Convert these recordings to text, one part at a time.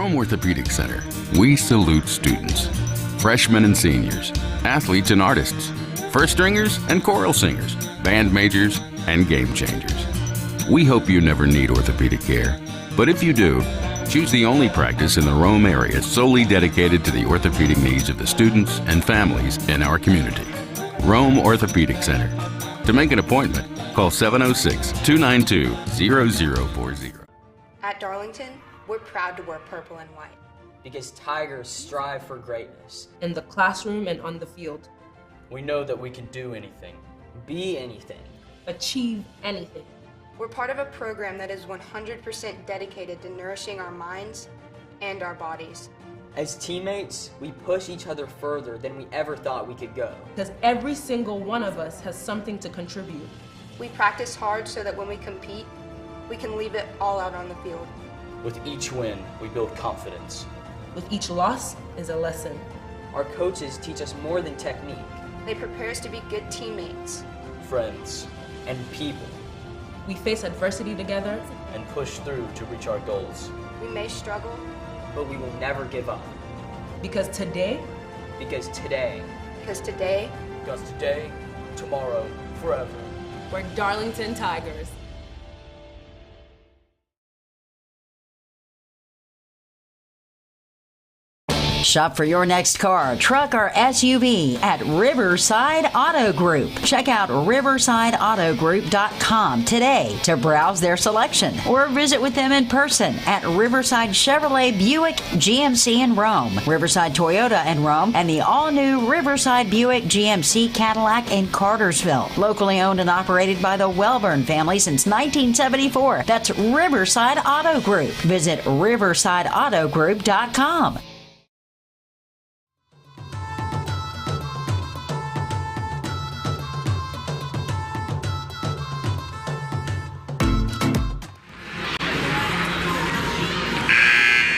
Rome Orthopedic Center, we salute students, freshmen and seniors, athletes and artists, first stringers and choral singers, band majors and game changers. We hope you never need orthopedic care, but if you do, choose the only practice in the Rome area solely dedicated to the orthopedic needs of the students and families in our community. Rome Orthopedic Center. To make an appointment, call 706-292-0040. At Darlington, we're proud to wear purple and white. Because Tigers strive for greatness. In the classroom and on the field. We know that we can do anything, be anything, achieve anything. We're part of a program that is 100% dedicated to nourishing our minds and our bodies. As teammates, we push each other further than we ever thought we could go. Because every single one of us has something to contribute. We practice hard so that when we compete, we can leave it all out on the field. With each win, we build confidence. With each loss is a lesson. Our coaches teach us more than technique. They prepare us to be good teammates, friends, and people. We face adversity together and push through to reach our goals. We may struggle, but we will never give up. Because today, tomorrow, forever. We're Darlington Tigers. Shop for your next car, truck, or SUV at Riverside Auto Group. Check out riversideautogroup.com today to browse their selection or visit with them in person at Riverside Chevrolet Buick GMC in Rome, Riverside Toyota in Rome, and the all-new Riverside Buick GMC Cadillac in Cartersville. Locally owned and operated by the Welburn family since 1974. That's Riverside Auto Group. Visit riversideautogroup.com.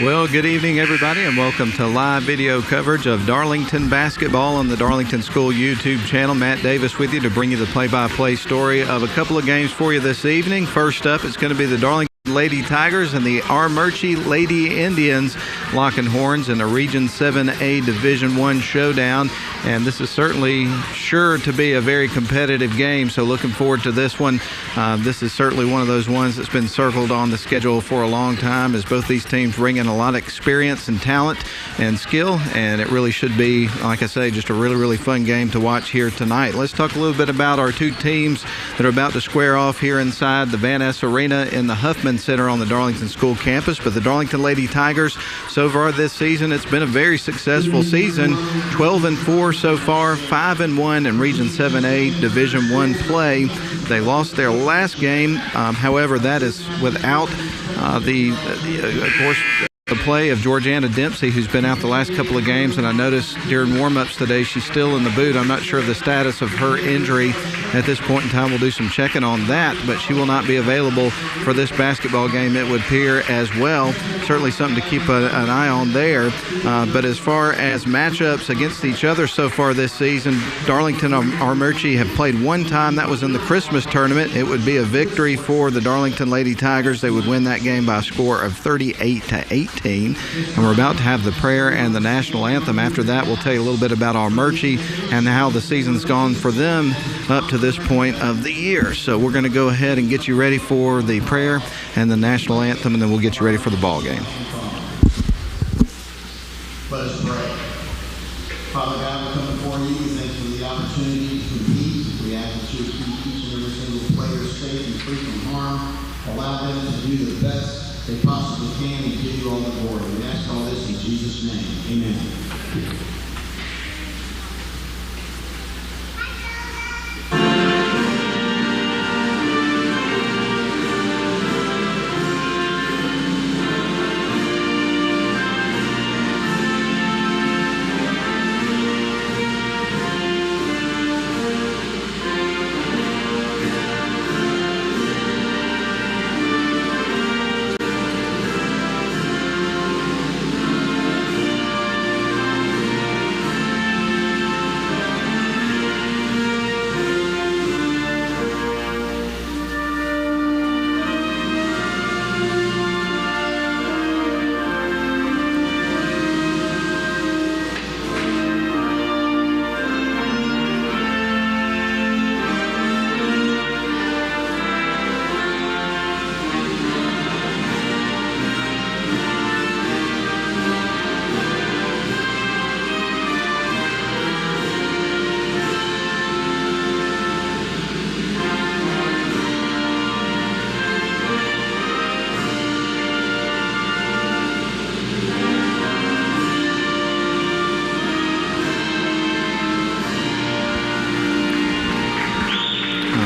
Well, good evening, everybody, and welcome to live video coverage of Darlington basketball on the Darlington School YouTube channel. Matt Davis with you to bring you the play-by-play story of a couple of games for you this evening. First up, it's going to be the Darlington Lady Tigers and the Armuchee Lady Indians locking horns in a Region 7A Division I showdown. And this is certainly sure to be a very competitive game, so looking forward to this one. This is certainly one of those ones that's been circled on the schedule for a long time, as both these teams bring in a lot of experience and talent and skill, and it really should be, like I say, just a really, really fun game to watch here tonight. Let's talk a little bit about our two teams that are about to square off here inside the Van Ness Arena in the Huffman Center on the Darlington School campus. But the Darlington Lady Tigers, so far this season, it's been a very successful season. 12-4 so far, 5-1 in Region 7A Division I play. They lost their last game. However, that is without of course, the play of Georgiana Dempsey, who's been out the last couple of games, and I noticed during warm-ups today she's still in the boot. I'm not sure of the status of her injury at this point in time. We'll do some checking on that, but she will not be available for this basketball game, it would appear, as well. Certainly something to keep an eye on there. But as far as matchups against each other so far this season, Darlington and Armuchee have played one time. That was in the Christmas tournament. It would be a victory for the Darlington Lady Tigers. They would win that game by a score of 38-18. And we're about to have the prayer and the national anthem. After that, we'll tell you a little bit about Armuchee and how the season's gone for them up to this point of the year. So we're going to go ahead and get you ready for the prayer and the national anthem, and then we'll get you ready for the ball game. Let us pray. Father God, we come before you. We thank you for the opportunity to compete. We ask that you would keep each and every single player safe and free from harm. Allow them to do the best they possibly can and give you all the glory. We ask all this in Jesus' name. Amen.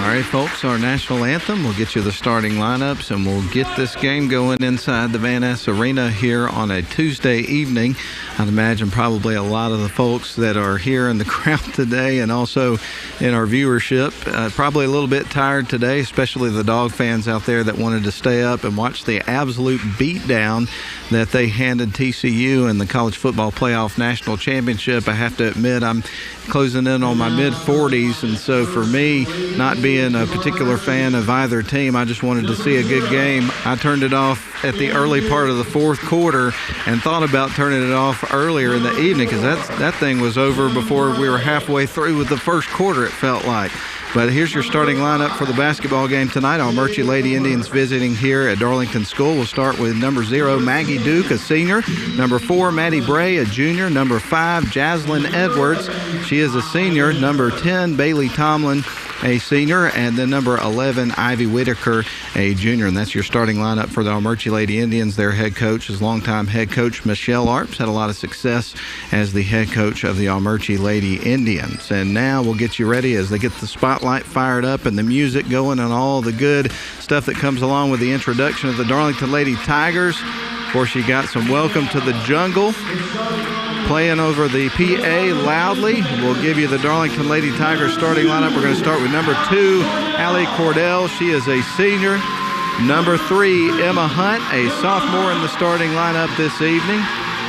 All right, folks, our national anthem. We'll get you the starting lineups, and we'll get this game going inside the Van Ness Arena here on a Tuesday evening. I'd imagine probably a lot of the folks that are here in the crowd today and also in our viewership probably a little bit tired today, especially the Dog fans out there that wanted to stay up and watch the absolute beatdown that they handed TCU in the College Football Playoff National Championship. I have to admit, I'm closing in on my mid-40s, and so for me, not being a particular fan of either team, I just wanted to see a good game. I turned it off at the early part of the fourth quarter and thought about turning it off earlier in the evening because that thing was over before we were halfway through with the first quarter, it felt like. But here's your starting lineup for the basketball game tonight. Armuchee Lady Indians visiting here at Darlington School. We'll start with number 0, Maggie Duke, a senior. Number 4, Maddie Bray, a junior. Number 5, Jaslyn Edwards. She is a senior. Number 10, Bailey Tomlin, a senior. And then number 11, Ivy Whitaker, a junior. And that's your starting lineup for the Armuchee Lady Indians. Their head coach is longtime head coach Michelle Arps. Had a lot of success as the head coach of the Armuchee Lady Indians. And now we'll get you ready as they get the spotlight fired up and the music going and all the good stuff that comes along with the introduction of the Darlington Lady Tigers. Of course, you got some Welcome to the Jungle playing over the PA loudly. We'll give you the Darlington Lady Tigers starting lineup. We're going to start with number 2, Allie Cordell. She is a senior. Number 3, Emma Hunt, a sophomore in the starting lineup this evening.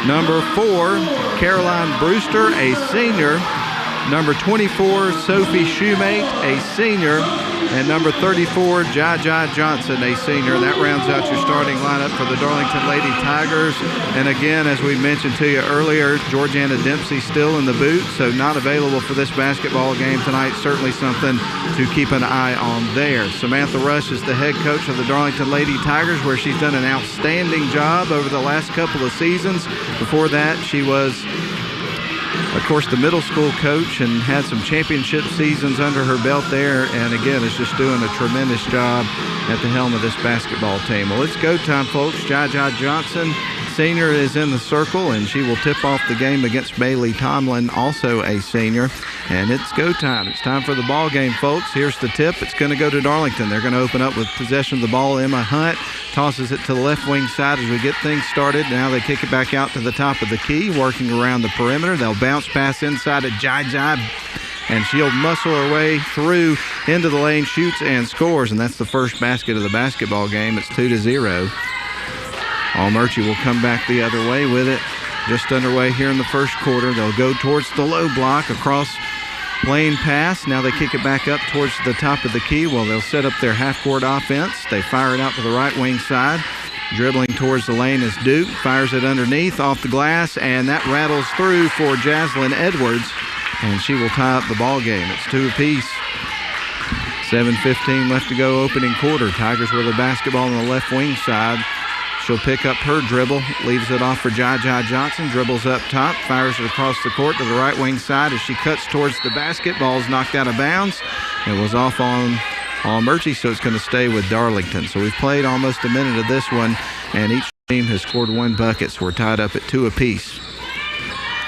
Number 4, Caroline Brewster, a senior. Number 24, Sophie Shoemate, a senior. And number 34, Jaja Johnson, a senior. That rounds out your starting lineup for the Darlington Lady Tigers. And again, as we mentioned to you earlier, Georgiana Dempsey still in the boot, so not available for this basketball game tonight. Certainly something to keep an eye on there. Samantha Rush is the head coach of the Darlington Lady Tigers, where she's done an outstanding job over the last couple of seasons. Before that, she was, of course, the middle school coach and had some championship seasons under her belt there, and again is just doing a tremendous job at the helm of this basketball team. Well, it's go time, folks. Jaja Johnson, senior, is in the circle, and she will tip off the game against Bailey Tomlin, also a senior. And it's go time. It's time for the ball game, folks. Here's the tip. It's going to go to Darlington. They're going to open up with possession of the ball. Emma Hunt tosses it to the left wing side as we get things started. Now they kick it back out to the top of the key, working around the perimeter. They'll bounce pass inside to Jai, and she'll muscle her way through into the lane, shoots and scores, and that's the first basket of the basketball game. It's 2-0. Armuchee will come back the other way with it. Just underway here in the first quarter. They'll go towards the low block, across lane pass. Now they kick it back up towards the top of the key. Well, they'll set up their half-court offense. They fire it out to the right wing side. Dribbling towards the lane is Duke. Fires it underneath, off the glass, and that rattles through for Jaslyn Edwards, and she will tie up the ball game. It's 2 apiece. 7:15 left to go, opening quarter. Tigers with the basketball on the left wing side. She'll pick up her dribble, leaves it off for Jaja Johnson, dribbles up top, fires it across the court to the right wing side as she cuts towards the basket. Ball's knocked out of bounds. It was off on Armuchee, so it's going to stay with Darlington. So we've played almost a minute of this one, and each team has scored 1 bucket, so we're tied up at 2 apiece.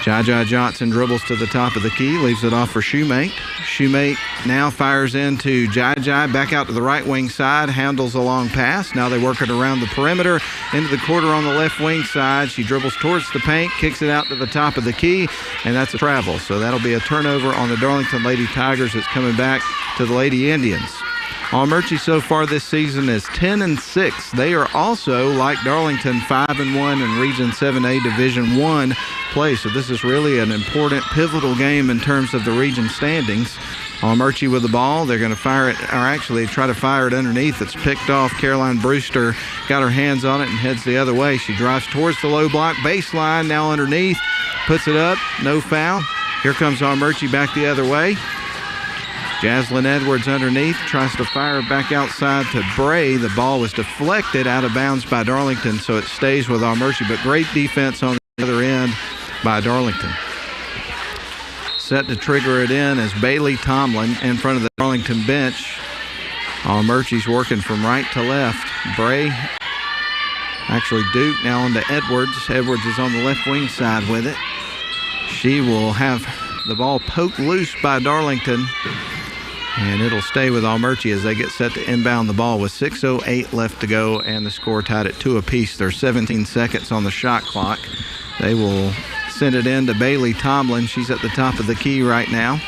Jaja Johnson dribbles to the top of the key, leaves it off for Shoemate. Shoemate now fires into Jaja, back out to the right wing side, handles a long pass. Now they work it around the perimeter, into the quarter on the left wing side. She dribbles towards the paint, kicks it out to the top of the key, and that's a travel. So that'll be a turnover on the Darlington Lady Tigers. That's coming back to the Lady Indians. Armuchee so far this season is 10-6. They are also, like Darlington, 5-1 in Region 7A Division I play. So this is really an important, pivotal game in terms of the region standings. Armuchee with the ball. They're going to fire it, or actually try to fire it underneath. It's picked off. Caroline Brewster got her hands on it and heads the other way. She drives towards the low block baseline, now underneath. Puts it up. No foul. Here comes Armuchee back the other way. Jaslyn Edwards underneath, tries to fire back outside to Bray. The ball was deflected out of bounds by Darlington, so it stays with Armuchee, but great defense on the other end by Darlington. Set to trigger it in as Bailey Tomlin in front of the Darlington bench. Armuchee's working from right to left. Bray, actually Duke now on to Edwards. Edwards is on the left wing side with it. She will have the ball poked loose by Darlington. And it'll stay with Armuchee as they get set to inbound the ball with 6:08 left to go and the score tied at 2 apiece. There's 17 seconds on the shot clock. They will send it in to Bailey Tomlin. She's at the top of the key right now.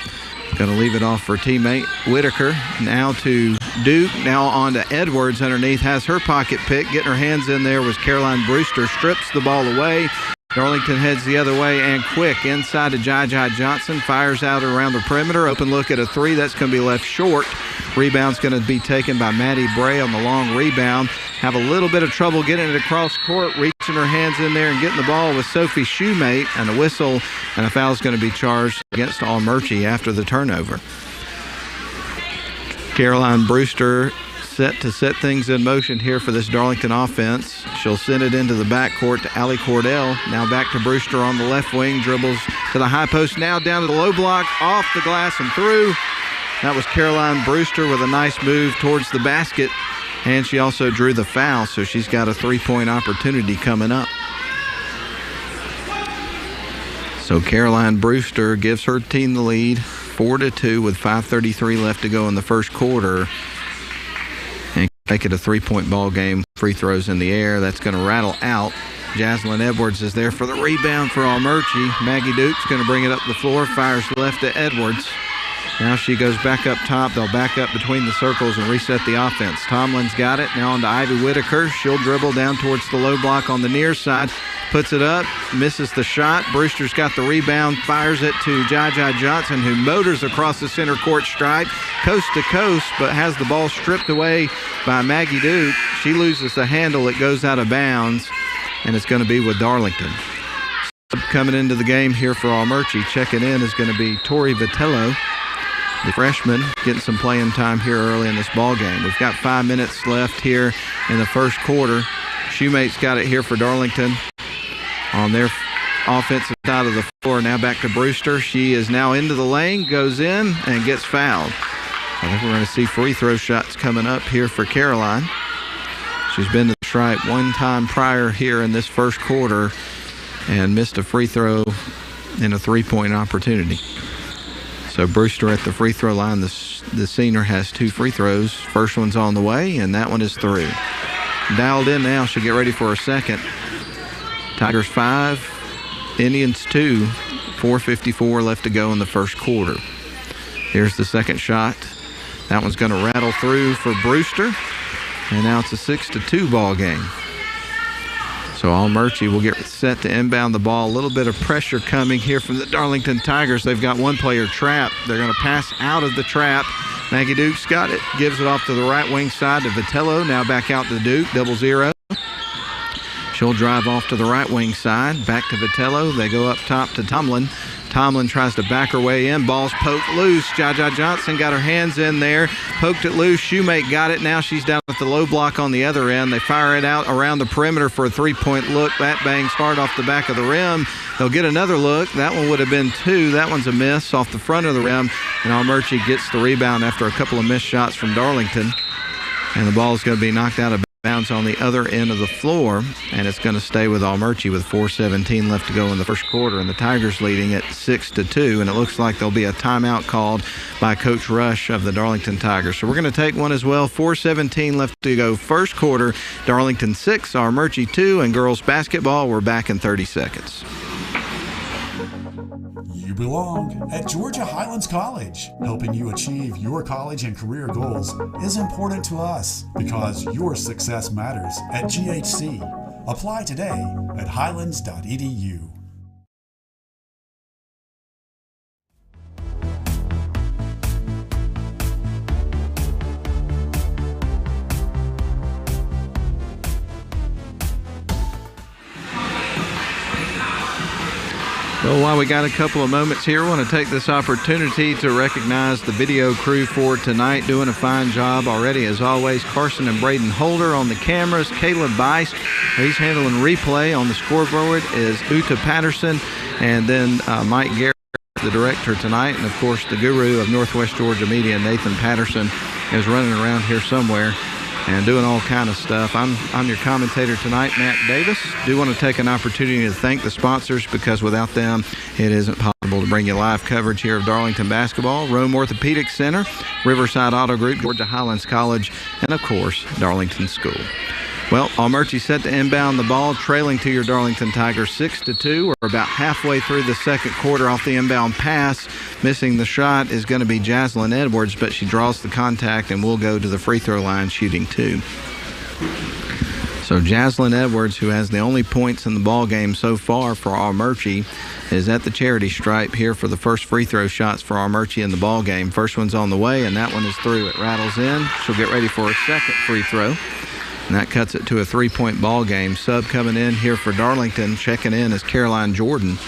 Going to leave it off for teammate Whitaker. Now to Duke. Now on to Edwards underneath. Has her pocket pick. Getting her hands in there was Caroline Brewster. Strips the ball away. Darlington heads the other way and quick inside to Jai Johnson. Fires out around the perimeter. Open look at a three. That's going to be left short. Rebound's going to be taken by Maddie Bray on the long rebound. Have a little bit of trouble getting it across court. Reaching her hands in there and getting the ball with Sophie Shoemate. And a whistle and a foul is going to be charged against Armuchee after the turnover. Caroline Brewster set to set things in motion here for this Darlington offense. She'll send it into the backcourt to Allie Cordell. Now back to Brewster on the left wing. Dribbles to the high post. Now down to the low block. Off the glass and through. That was Caroline Brewster with a nice move towards the basket. And she also drew the foul, so she's got a three-point opportunity coming up. So Caroline Brewster gives her team the lead, 4-2 with 5:33 left to go in the first quarter. Make it a three-point ball game. Free throws in the air. That's going to rattle out. Jaslyn Edwards is there for the rebound for Armuchee. Maggie Duke's going to bring it up the floor. Fires left to Edwards. Now she goes back up top. They'll back up between the circles and reset the offense. Tomlin's got it. Now on to Ivy Whitaker. She'll dribble down towards the low block on the near side. Puts it up. Misses the shot. Brewster's got the rebound. Fires it to Jai Johnson, who motors across the center court stripe, coast to coast, but has the ball stripped away by Maggie Duke. She loses the handle. It goes out of bounds, and it's going to be with Darlington. Coming into the game here for Armuchee, checking in is going to be Tori Vitello, the freshman, getting some playing time here early in this ball game. We've got 5 minutes left here in the first quarter. Shoemate's got it here for Darlington on their offensive side of the floor. Now back to Brewster. She is now into the lane, goes in, and gets fouled. I think we're going to see free throw shots coming up here for Caroline. She's been to the stripe one time prior here in this first quarter and missed a free throw in a three-point opportunity. So Brewster at the free throw line. The senior has 2 free throws. First one's on the way, and that one is through. Dialed in now. She'll get ready for a second. Tigers 5, Indians 2, 4:54 left to go in the first quarter. Here's the second shot. That one's going to rattle through for Brewster, and now it's a 6-2 ball game. So Armuchee will get set to inbound the ball. A little bit of pressure coming here from the Darlington Tigers. They've got one player trapped. They're going to pass out of the trap. Maggie Duke's got it. Gives it off to the right wing side to Vitello. Now back out to Duke. 0-0. She'll drive off to the right wing side. Back to Vitello. They go up top to Tomlin. Tomlin tries to back her way in. Ball's poked loose. Jai Johnson got her hands in there. Poked it loose. Shoemate got it. Now she's down at the low block on the other end. They fire it out around the perimeter for a three-point look. That bangs hard off the back of the rim. They'll get another look. That one would have been 2. That one's a miss off the front of the rim. And Armuchee gets the rebound after a couple of missed shots from Darlington. And the ball is going to be knocked out of bounds on the other end of the floor, and it's going to stay with Armuchee with 4:17 left to go in the first quarter, and the Tigers leading at 6-2, and it looks like there'll be a timeout called by Coach Rush of the Darlington Tigers. So we're going to take one as well. 4:17 left to go first quarter. Darlington 6, Armuchee 2, and girls basketball, we're back in 30 seconds. You belong at Georgia Highlands College. Helping you achieve your college and career goals is important to us because your success matters at GHC. Apply today at highlands.edu. Well, while we got a couple of moments here, I want to take this opportunity to recognize the video crew for tonight, doing a fine job already. As always, Carson and Braden Holder on the cameras. Caleb Bice, he's handling replay. On the scoreboard is Uta Patterson, and then Mike Garrett, the director tonight, and of course the guru of Northwest Georgia Media, Nathan Patterson, is running around here somewhere and doing all kind of stuff. I'm your commentator tonight, Matt Davis. Do want to take an opportunity to thank the sponsors because without them, it isn't possible Able to bring you live coverage here of Darlington basketball. Rome Orthopedic Center, Riverside Auto Group, Georgia Highlands College, and of course, Darlington School. Well, Armuchee set to inbound the ball, trailing to your Darlington Tigers 6-2. We're about halfway through the second quarter off the inbound pass. Missing the shot is going to be Jaslyn Edwards, but she draws the contact and will go to the free throw line shooting 2. So Jaslyn Edwards, who has the only points in the ball game so far for Armuchee, is at the charity stripe here for the first free throw shots for Armuchee in the ball game. First one's on the way, and that one is through. It rattles in. She'll get ready for a second free throw. And that cuts it to a 3-point ball game. Sub coming in here for Darlington, checking in is Caroline Jordan.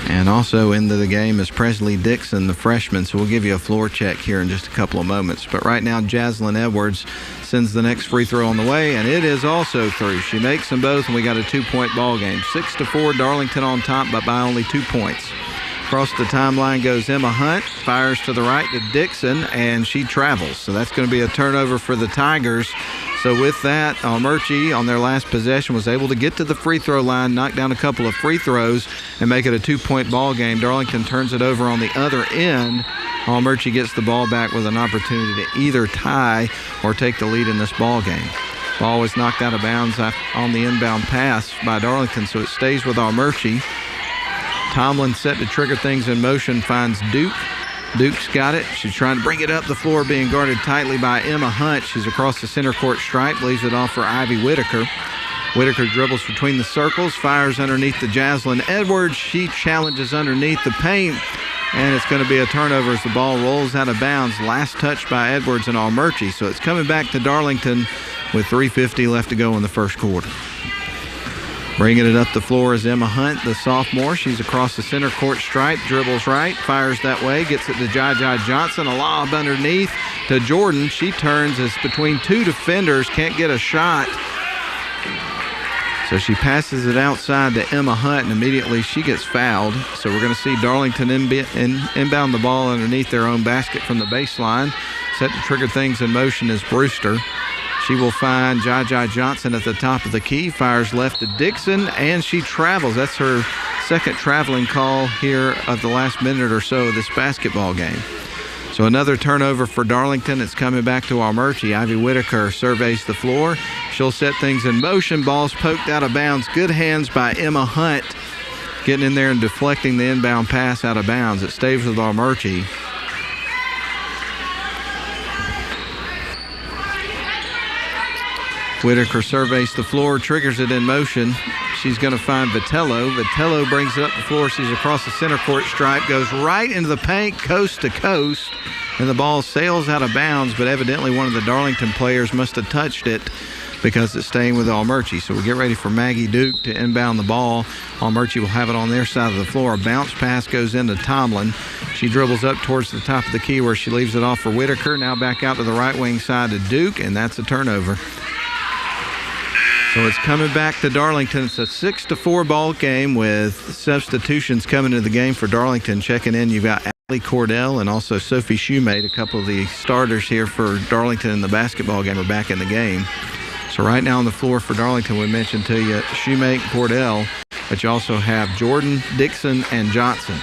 And also into the game is Presley Dixon, the freshman. So we'll give you a floor check here in just a couple of moments. But right now, Jaslyn Edwards sends the next free throw on the way, and it is also through. She makes them both, and we got a 2-point ball game. 6-4, Darlington on top, but by only 2 points. Across the timeline goes Emma Hunt, fires to the right to Dixon, and she travels. So that's going to be a turnover for the Tigers. So with that, Armuchee on their last possession was able to get to the free throw line, knock down a couple of free throws, and make it a 2-point ball game. Darlington turns it over on the other end. Armuchee gets the ball back with an opportunity to either tie or take the lead in this ball game. Ball was knocked out of bounds on the inbound pass by Darlington, so it stays with Armuchee. Tomlin set to trigger things in motion, finds Duke. Duke's got it. She's trying to bring it up the floor, being guarded tightly by Emma Hunt. She's across the center court stripe, leaves it off for Ivy Whitaker. Whitaker dribbles between the circles, fires underneath the Jaslyn Edwards. She challenges underneath the paint, and it's going to be a turnover as the ball rolls out of bounds. Last touch by Edwards and Armuchee. So it's coming back to Darlington with 3:50 left to go in the first quarter. Bringing it up the floor is Emma Hunt, the sophomore. She's across the center court stripe, dribbles right, fires that way, gets it to Jaja Johnson. A lob underneath to Jordan. She turns, is between two defenders, can't get a shot. So she passes it outside to Emma Hunt, and immediately she gets fouled. So we're going to see Darlington inbound the ball underneath their own basket from the baseline. Set to trigger things in motion is Brewster. She will find Jaja Johnson at the top of the key, fires left to Dixon, and she travels. That's her second traveling call here of the last minute or so of this basketball game. So another turnover for Darlington. It's coming back to Armuchee. Ivy Whitaker surveys the floor. She'll set things in motion. Ball's poked out of bounds. Good hands by Emma Hunt, getting in there and deflecting the inbound pass out of bounds. It stays with Armuchee. Whitaker surveys the floor, triggers it in motion. She's going to find Vitello. Vitello brings it up the floor. She's across the center court stripe, goes right into the paint, coast to coast, and the ball sails out of bounds, but evidently one of the Darlington players must have touched it because it's staying with Armuchee. So we get ready for Maggie Duke to inbound the ball. Armuchee will have it on their side of the floor. A bounce pass goes into Tomlin. She dribbles up towards the top of the key where she leaves it off for Whitaker. Now back out to the right wing side to Duke, and that's a turnover. So it's coming back to Darlington. It's a 6-4 ball game with substitutions coming into the game for Darlington. Checking in, you've got Allie Cordell and also Sophie Shoemate. A couple of the starters here for Darlington in the basketball game are back in the game. So right now on the floor for Darlington, we mentioned to you Shoemate, Cordell, but you also have Jordan, Dixon, and Johnson.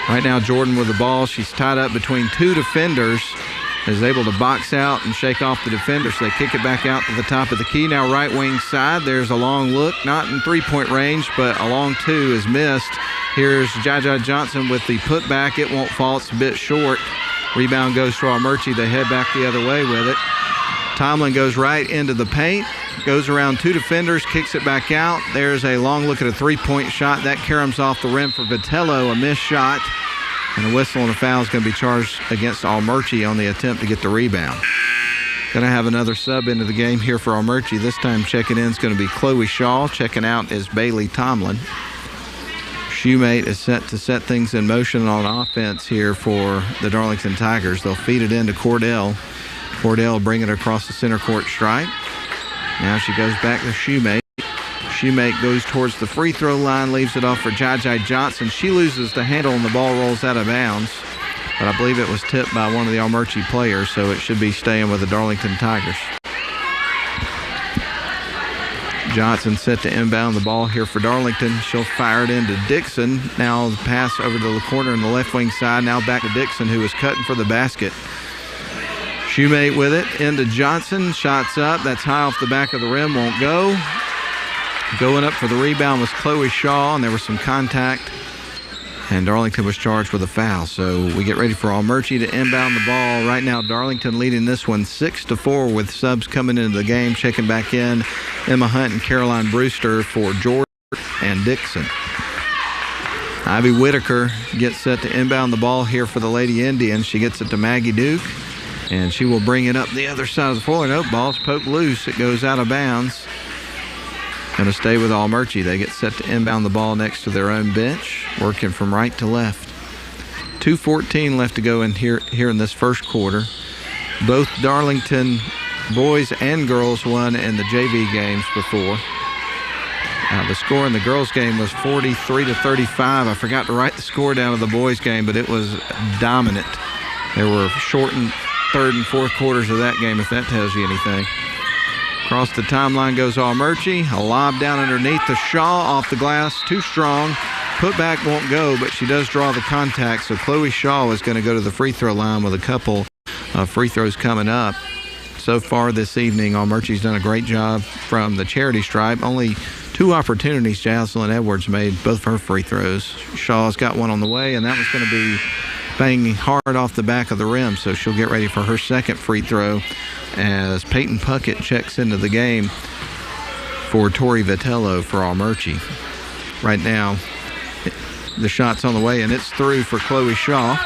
Right now Jordan with the ball. She's tied up between two defenders. Is able to box out and shake off the defenders. So they kick it back out to the top of the key. Now right wing side, there's a long look, not in three-point range, but a long two is missed. Here's Jaja Johnson with the putback. It won't fall, it's a bit short. Rebound goes to Armuchee. They head back the other way with it. Tomlin goes right into the paint, goes around two defenders, kicks it back out. There's a long look at a three-point shot. That caroms off the rim for Vitello, a missed shot. And a whistle and a foul is going to be charged against Armuchee on the attempt to get the rebound. Going to have another sub into the game here for Armuchee. This time checking in is going to be Chloe Shaw. Checking out is Bailey Tomlin. Shoemate is set to set things in motion on offense here for the Darlington Tigers. They'll feed it into Cordell. Cordell bring it across the center court stripe. Now she goes back to Shoemate. Shoemate goes towards the free throw line, leaves it off for Jaja Johnson. She loses the handle and the ball rolls out of bounds. But I believe it was tipped by one of the Armuchee players, so it should be staying with the Darlington Tigers. Johnson set to inbound the ball here for Darlington. She'll fire it into Dixon. Now the pass over to the corner in the left wing side. Now back to Dixon, who is cutting for the basket. Shoemate with it into Johnson. Shots up. That's high off the back of the rim. Won't go. Going up for the rebound was Chloe Shaw, and there was some contact. And Darlington was charged with a foul. So we get ready for Armuchee to inbound the ball. Right now, Darlington leading this one 6-4 with subs coming into the game. Checking back in, Emma Hunt and Caroline Brewster for George and Dixon. Ivy Whitaker gets set to inbound the ball here for the Lady Indians. She gets it to Maggie Duke, and she will bring it up the other side of the floor. No, ball's poked loose. It goes out of bounds. Going to stay with Armuchee. They get set to inbound the ball next to their own bench, working from right to left. 2:14 left to go in here in this first quarter. Both Darlington boys and girls won in the JV games before. The score in the girls' game was 43-35. I forgot to write the score down of the boys' game, but it was dominant. There were shortened third and fourth quarters of that game, if that tells you anything. Across the timeline goes Armuchee. A lob down underneath to Shaw, off the glass, too strong. Put back won't go, but she does draw the contact. So Chloe Shaw is going to go to the free throw line with a couple of free throws coming up. So far this evening, Armuchee's done a great job from the charity stripe. Only 2 opportunities Jaslyn Edwards made, both her free throws. Shaw's got one on the way, and that was going to be banging hard off the back of the rim. So she'll get ready for her second free throw as Peyton Puckett checks into the game for Tori Vitello for Armuchee. Right now, the shot's on the way, and it's through for Chloe Shaw.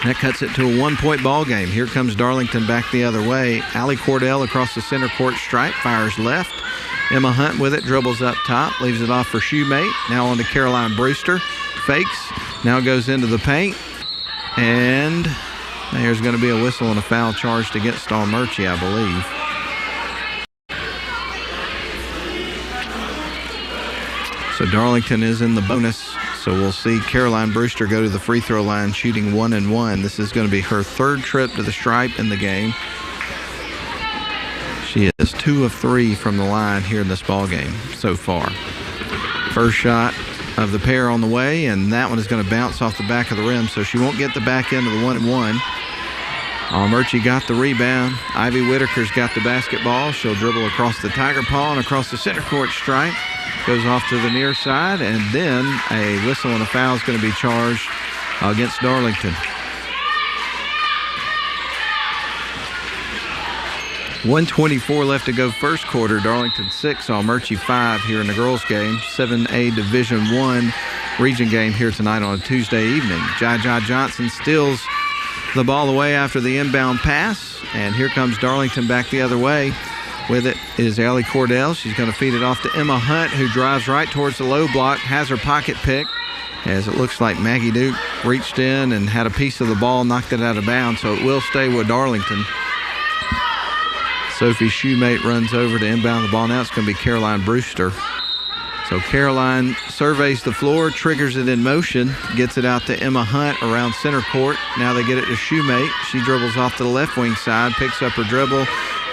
That cuts it to a 1-point ball game. Here comes Darlington back the other way. Allie Cordell across the center court stripe, fires left. Emma Hunt with it, dribbles up top, leaves it off for Shoemate. Now on to Caroline Brewster. Fakes, now goes into the paint. And there's going to be a whistle and a foul charged against Armuchee, I believe. So Darlington is in the bonus. So we'll see Caroline Brewster go to the free throw line shooting 1-1. This is going to be her third trip to the stripe in the game. She is 2 of 3 from the line here in this ball game so far. First shot of the pair on the way, and that one is going to bounce off the back of the rim, so she won't get the back end of the 1-1. Armuchee got the rebound. Ivy Whitaker's got the basketball. She'll dribble across the tiger paw and across the center court stripe. Goes off to the near side, and then a whistle and a foul is going to be charged against Darlington. 1:24 left to go first quarter. Darlington 6, Armuchee 5 here in the girls' game. 7A Division I region game here tonight on a Tuesday evening. Jaja Johnson steals the ball away after the inbound pass, and here comes Darlington back the other way. With it is Allie Cordell. She's going to feed it off to Emma Hunt, who drives right towards the low block, has her pocket pick, as it looks like Maggie Duke reached in and had a piece of the ball, knocked it out of bounds, so it will stay with Darlington. Sophie Shoemate runs over to inbound the ball. Now it's going to be Caroline Brewster. So Caroline surveys the floor, triggers it in motion, gets it out to Emma Hunt around center court. Now they get it to Shoemate. She dribbles off to the left wing side, picks up her dribble,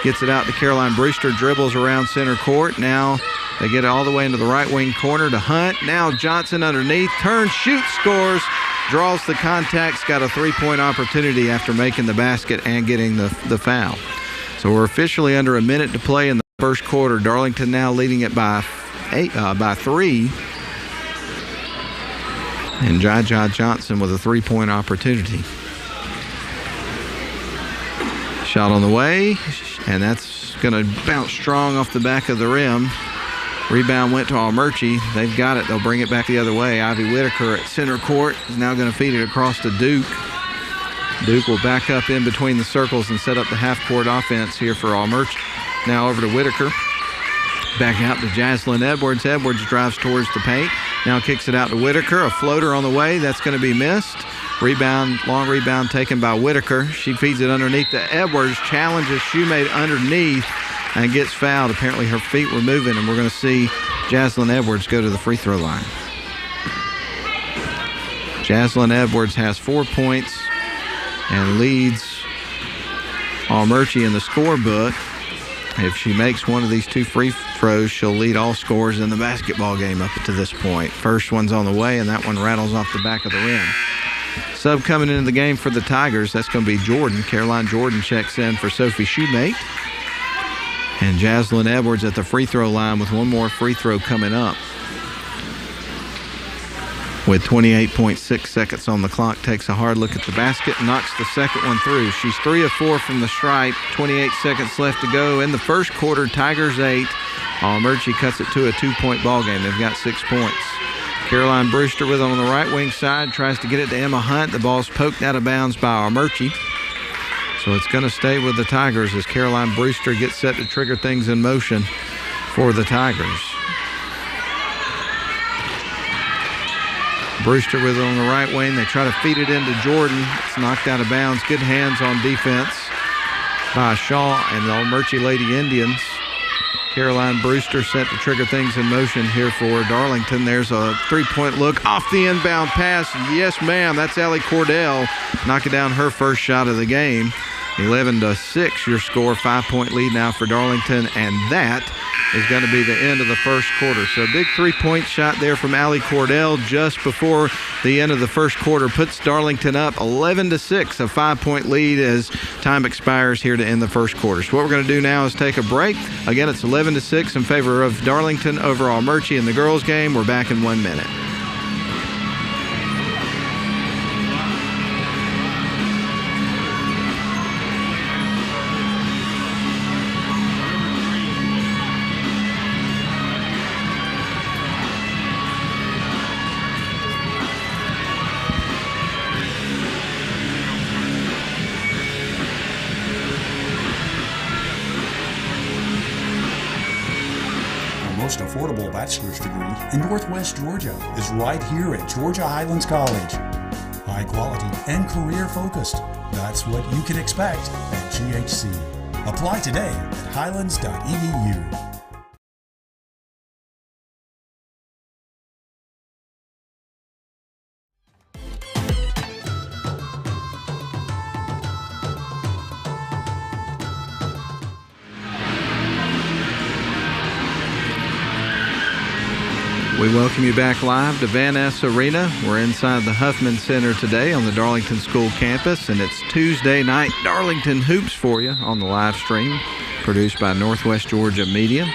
gets it out to Caroline Brewster, dribbles around center court. Now they get it all the way into the right wing corner to Hunt. Now Johnson underneath, turns, shoots, scores, draws the contacts, got a 3-point opportunity after making the basket and getting the foul. So we're officially under a minute to play in the first quarter. Darlington now leading it by 3. And Jaja Johnson with a 3-point opportunity. Shot on the way, and that's going to bounce strong off the back of the rim. Rebound went to Armuchee. They've got it. They'll bring it back the other way. Ivy Whitaker at center court is now going to feed it across to Duke. Duke will back up in between the circles and set up the half-court offense here for Armuchee. Now over to Whitaker. Back out to Jaslyn Edwards. Edwards drives towards the paint. Now kicks it out to Whitaker. A floater on the way. That's going to be missed. Rebound, long rebound taken by Whitaker. She feeds it underneath to Edwards. Challenges Shoemate underneath and gets fouled. Apparently her feet were moving, and we're going to see Jaslyn Edwards go to the free throw line. Jaslyn Edwards has 4 points and leads Armuchee in the scorebook. If she makes one of these 2 free throws, she'll lead all scorers in the basketball game up to this point. First one's on the way, and that one rattles off the back of the rim. Sub coming into the game for the Tigers, that's going to be Jordan. Caroline Jordan checks in for Sophie Shoemate. And Jaslyn Edwards at the free throw line with one more free throw coming up. With 28.6 seconds on the clock, takes a hard look at the basket and knocks the second one through. She's 3 of 4 from the stripe, 28 seconds left to go. In the first quarter, Tigers 8. Armuchee cuts it to a 2-point ball game. They've got 6 points. Caroline Brewster with it on the right wing side, tries to get it to Emma Hunt. The ball's poked out of bounds by Armuchee. So it's going to stay with the Tigers as Caroline Brewster gets set to trigger things in motion for the Tigers. Brewster with it on the right wing. They try to feed it into Jordan. It's knocked out of bounds. Good hands on defense by Shaw and the Armuchee Lady Indians. Caroline Brewster set to trigger things in motion here for Darlington. There's a 3-point look off the inbound pass. Yes, ma'am. That's Allie Cordell knocking down her first shot of the game. 11-6 your score. 5-point lead now for Darlington, and that is going to be the end of the first quarter. So a big 3-point shot there from Allie Cordell just before the end of the first quarter puts Darlington up 11-6, a 5-point lead as time expires here to end the first quarter. So what we're going to do now is take a break. Again, it's 11-6 in favor of Darlington over Armuchee in the girls game. We're back in 1 minute. Affordable bachelor's degree in Northwest Georgia is right here at Georgia Highlands College. High quality and career focused. That's what you can expect at GHC. Apply today at highlands.edu. We welcome you back live to Van Ness Arena. We're inside the Huffman Center today on the Darlington School campus, and it's Tuesday night Darlington Hoops for you on the live stream, produced by Northwest Georgia Media.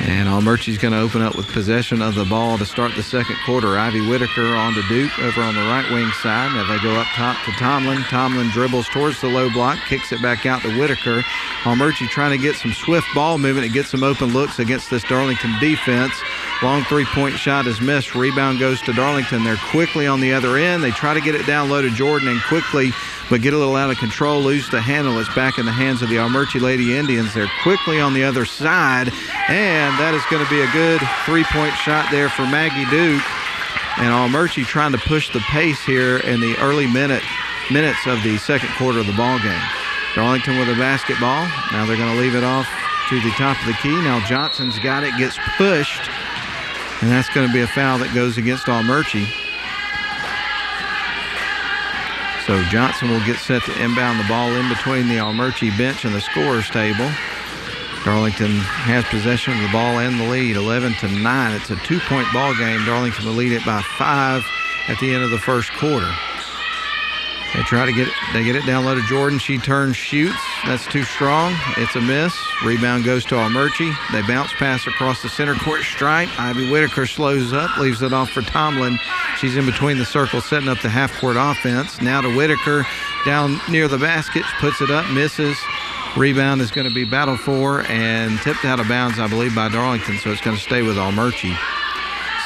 And Armuchee's going to open up with possession of the ball to start the second quarter. Ivy Whitaker on to Duke over on the right wing side. Now they go up top to Tomlin. Tomlin dribbles towards the low block, kicks it back out to Whitaker. Armuchee trying to get some swift ball movement and get some open looks against this Darlington defense. Long 3-point shot is missed. Rebound goes to Darlington. They're quickly on the other end. They try to get it down low to Jordan and quickly, but get a little out of control, lose the handle. It's back in the hands of the Armuchee Lady Indians. They're quickly on the other side, and that is going to be a good 3-point shot there for Maggie Duke. And Armuchee trying to push the pace here in the early minutes of the second quarter of the ball game. Darlington with a basketball. Now they're going to leave it off to the top of the key. Now Johnson's got it, gets pushed, and that's going to be a foul that goes against Armuchee. So Johnson will get set to inbound the ball in between the Armuchee bench and the scorer's table. Darlington has possession of the ball and the lead, 11-9. It's a 2-point ball game. Darlington will lead it by 5 at the end of the first quarter. They try to get it down low to Jordan. She turns, shoots. That's too strong. It's a miss. Rebound goes to Armuchee. They bounce pass across the center court stripe. Ivy Whitaker slows up, leaves it off for Tomlin. She's in between the circles, setting up the half-court offense. Now to Whitaker, down near the basket, puts it up, misses. Rebound is going to be battled for and tipped out of bounds, I believe, by Darlington, so it's going to stay with Armuchee.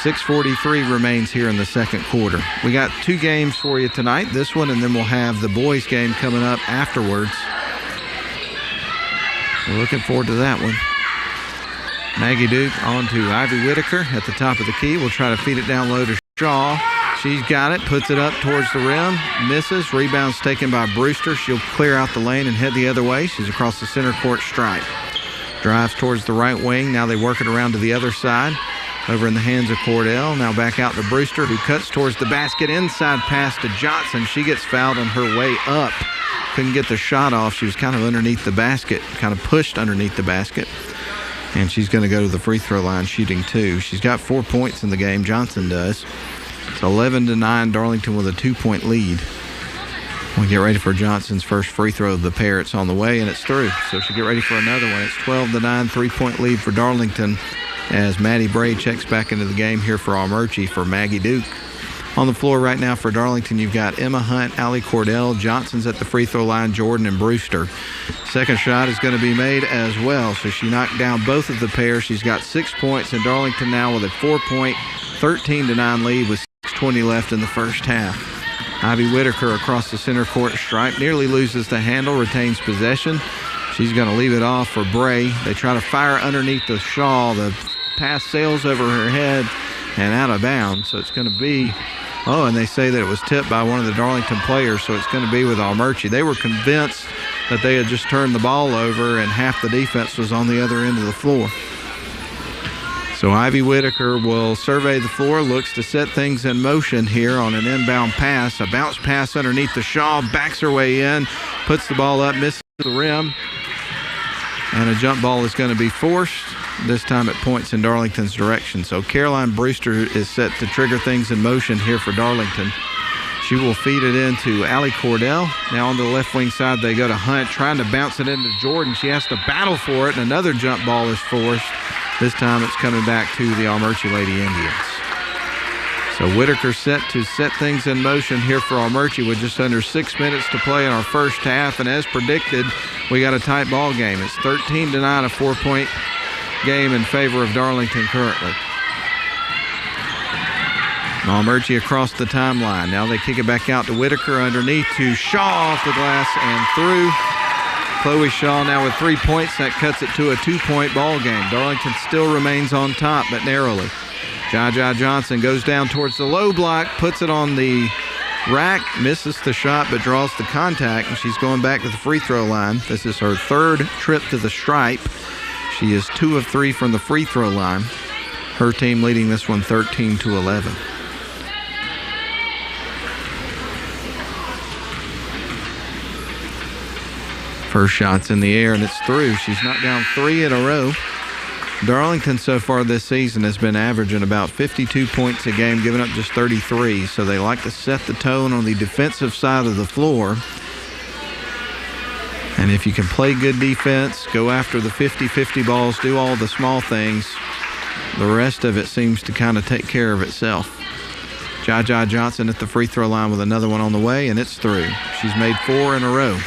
6:43 remains here in the second quarter. We got 2 games for you tonight, this one, and then we'll have the boys game coming up afterwards. We're looking forward to that one. Maggie Duke on to Ivy Whitaker at the top of the key. We'll try to feed it down low to Shaw. She's got it, puts it up towards the rim, misses. Rebound's taken by Brewster. She'll clear out the lane and head the other way. She's across the center court stripe. Drives towards the right wing. Now they work it around to the other side. Over in the hands of Cordell. Now back out to Brewster, who cuts towards the basket. Inside pass to Johnson. She gets fouled on her way up couldn't get the shot off. She was kind of underneath the basket, kind of pushed underneath the basket. And she's going to go to the free throw line shooting 2. She's got 4 points in the game. Johnson does. It's 11-9, Darlington with a 2-point lead. We get ready for Johnson's first free throw of the pair. It's on the way, and it's through. So she'll get ready for another one. It's 12-9, 3-point lead for Darlington as Maddie Bray checks back into the game here for Armuchee for Maggie Duke. On the floor right now for Darlington, you've got Emma Hunt, Allie Cordell, Johnson's at the free throw line, Jordan and Brewster. Second shot is going to be made as well, so she knocked down both of the pairs. She's got 6 points, and Darlington now with a 4-point, 13-9 lead with 6:20 left in the first half. Ivy Whitaker across the center court stripe, nearly loses the handle, retains possession. She's going to leave it off for Bray. They try to fire underneath the shawl. The pass sails over her head and out of bounds, so it's going to be... Oh, and they say that it was tipped by one of the Darlington players, so it's going to be with Armuchee. They were convinced that they had just turned the ball over and half the defense was on the other end of the floor. So Ivy Whitaker will survey the floor, looks to set things in motion here on an inbound pass. A bounce pass underneath the shawl, backs her way in, puts the ball up, misses the rim, and a jump ball is going to be forced. This time it points in Darlington's direction. So Caroline Brewster is set to trigger things in motion here for Darlington. She will feed it into Allie Cordell. Now on the left wing side they go to Hunt, trying to bounce it into Jordan. She has to battle for it, and another jump ball is forced. This time it's coming back to the Armuchee Lady Indians. So Whitaker set to set things in motion here for Armuchee with just under 6 minutes to play in our first half. And as predicted, we got a tight ball game. It's 13-9, a 4-point game in favor of Darlington currently. Armuchee across the timeline. Now they kick it back out to Whitaker underneath to Shaw off the glass and through. Chloe Shaw now with 3 points. That cuts it to a 2-point ball game. Darlington still remains on top, but narrowly. Jaja Johnson goes down towards the low block, puts it on the rack, misses the shot, but draws the contact, and she's going back to the free throw line. This is her third trip to the stripe. She is 2 of 3 from the free throw line. Her team leading this one 13-11. First shot's in the air, and it's through. She's knocked down 3 in a row. Darlington so far this season has been averaging about 52 points a game, giving up just 33. So they like to set the tone on the defensive side of the floor. And if you can play good defense, go after the 50-50 balls, do all the small things, the rest of it seems to kind of take care of itself. Jaja Johnson at the free throw line with another one on the way, and it's through. She's made 4 in a row.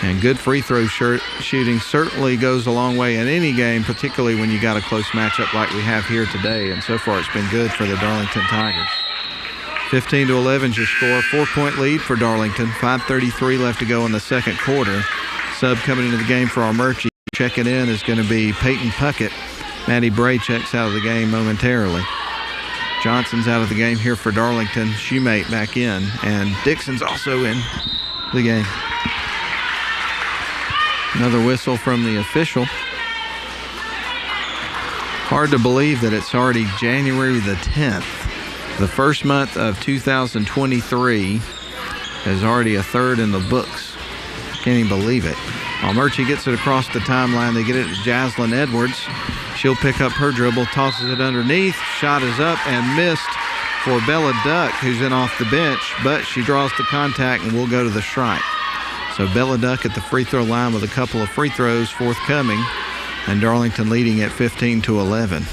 And good free throw shooting certainly goes a long way in any game, particularly when you got a close matchup like we have here today. And so far it's been good for the Darlington Tigers. 15-11 is your score. 4-point lead for Darlington. 5:33 left to go in the second quarter. Sub coming into the game for Armuchee. Checking in is going to be Peyton Puckett. Maddie Bray checks out of the game momentarily. Johnson's out of the game here for Darlington. Shoemate back in. And Dixon's also in the game. Another whistle from the official. Hard to believe that it's already January the 10th. The first month of 2023 is already a third in the books. Can't even believe it. Armuchee gets it across the timeline. They get it to Jaslyn Edwards. She'll pick up her dribble, tosses it underneath. Shot is up and missed for Bella Duck, who's in off the bench, but she draws the contact and will go to the stripe. So Bella Duck at the free throw line with a couple of free throws forthcoming, and Darlington leading at 15-11.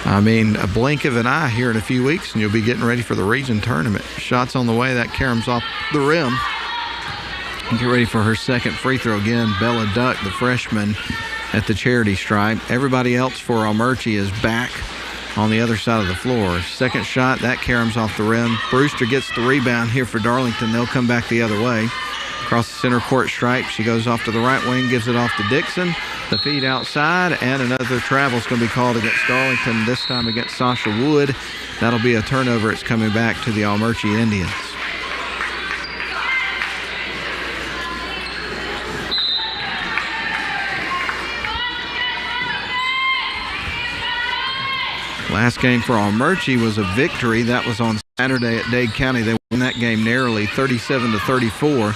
I mean, a blink of an eye here in a few weeks, and you'll be getting ready for the region tournament. Shots on the way. That caroms off the rim. And get ready for her second free throw again. Bella Duck, the freshman, at the charity stripe. Everybody else for Armuchee is back on the other side of the floor. Second shot, that caroms off the rim. Brewster gets the rebound here for Darlington. They'll come back the other way. Across the center court stripe, she goes off to the right wing, gives it off to Dixon. The feed outside, and another travel is going to be called against Darlington, this time against Sasha Wood. That'll be a turnover. It's coming back to the Armuchee Indians. Last game for Armuchee was a victory. That was on Saturday at Dade County. They won that game narrowly, 37-34.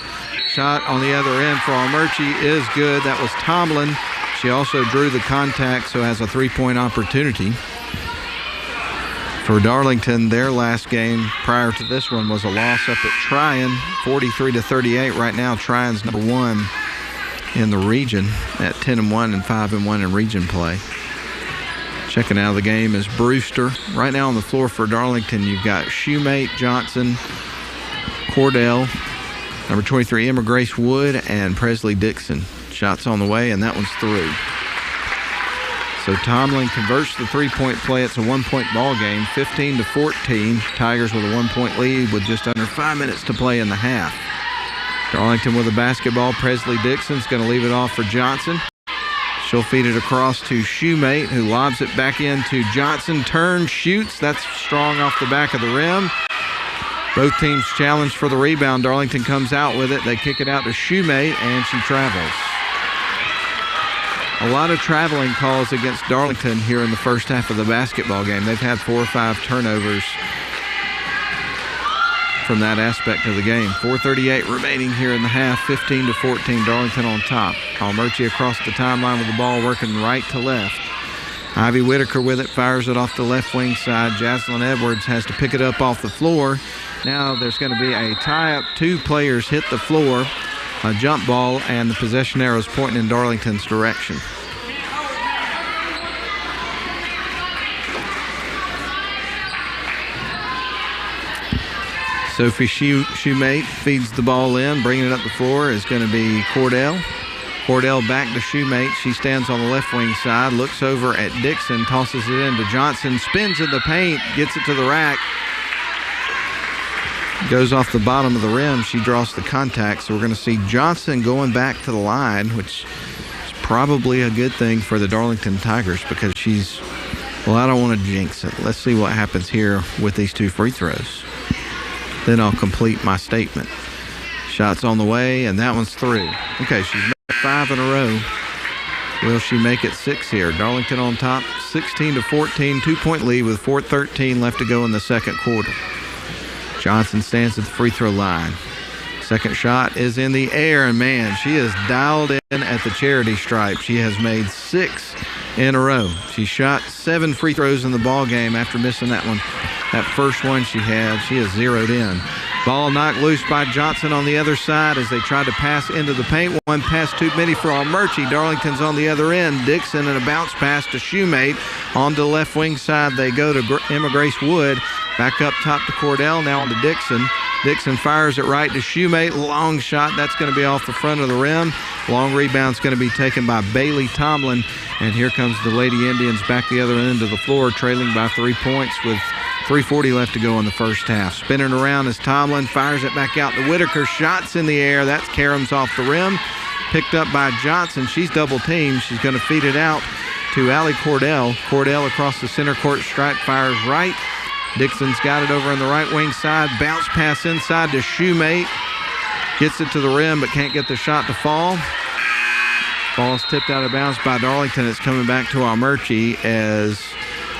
Shot on the other end for Armuchee is good. That was Tomlin. She also drew the contact, so has a three-point opportunity. For Darlington, their last game prior to this one was a loss up at Tryon, 43-38. Right now, Tryon's number one in the region at 10-1 and 5-1 in region play. Checking out of the game is Brewster. Right now on the floor for Darlington, you've got Shoemate, Johnson, Cordell, number 23, Emma Grace Wood, and Presley Dixon. Shots on the way, and that one's through. So Tomlin converts the three-point play. It's a one-point ball game, 15-14. Tigers with a one-point lead with just under 5 minutes to play in the half. Darlington with a basketball. Presley Dixon's going to leave it off for Johnson. She'll feed it across to Shoemate, who lobs it back into Johnson. Turns, shoots. That's strong off the back of the rim. Both teams challenged for the rebound. Darlington comes out with it. They kick it out to Shoemate, and she travels. A lot of traveling calls against Darlington here in the first half of the basketball game. They've had 4 or 5 turnovers from that aspect of the game. 4:38 remaining here in the half, 15-14, Darlington on top. Armuchee across the timeline with the ball working right to left. Ivy Whitaker with it, fires it off the left wing side. Jaslyn Edwards has to pick it up off the floor. Now there's going to be a tie-up. 2 players hit the floor, a jump ball, and the possession arrow is pointing in Darlington's direction. Sophie Shoemate feeds the ball in. Bringing it up the floor is going to be Cordell. Cordell back to Shoemate. She stands on the left wing side, looks over at Dixon, tosses it into Johnson, spins in the paint, gets it to the rack. Goes off the bottom of the rim. She draws the contact, so we're going to see Johnson going back to the line, which is probably a good thing for the Darlington Tigers because she's, well, I don't want to jinx it. Let's see what happens here with these 2 free throws. Then I'll complete my statement. Shots on the way, and that one's through. Okay, she's made 5 in a row. Will she make it 6 here? Darlington on top, 16-14, 2-point lead with 4:13 left to go in the second quarter. Johnson stands at the free throw line. Second shot is in the air, and man, she is dialed in at the charity stripe. She has made 6 in a row. She shot 7 free throws in the ball game after missing that one. That first one she had, she is zeroed in. Ball knocked loose by Johnson on the other side as they tried to pass into the paint. One pass too many for Armuchee. Darlington's on the other end. Dixon and a bounce pass to Shoemate. On to the left wing side they go to Emma Grace Wood. Back up top to Cordell, now on to Dixon. Dixon fires it right to Shoemate. Long shot, that's going to be off the front of the rim. Long rebound's going to be taken by Bailey Tomlin. And here comes the Lady Indians back the other end of the floor, trailing by 3 points with 3:40 left to go in the first half. Spinning around as Tomlin fires it back out to Whitaker. Shots in the air. That's Karams off the rim. Picked up by Johnson. She's double teamed. She's going to feed it out to Allie Cordell. Cordell across the center court stripe, fires right. Dixon's got it over on the right wing side. Bounce pass inside to Shoemate. Gets it to the rim but can't get the shot to fall. Ball's tipped out of bounds by Darlington. It's coming back to Armuchee as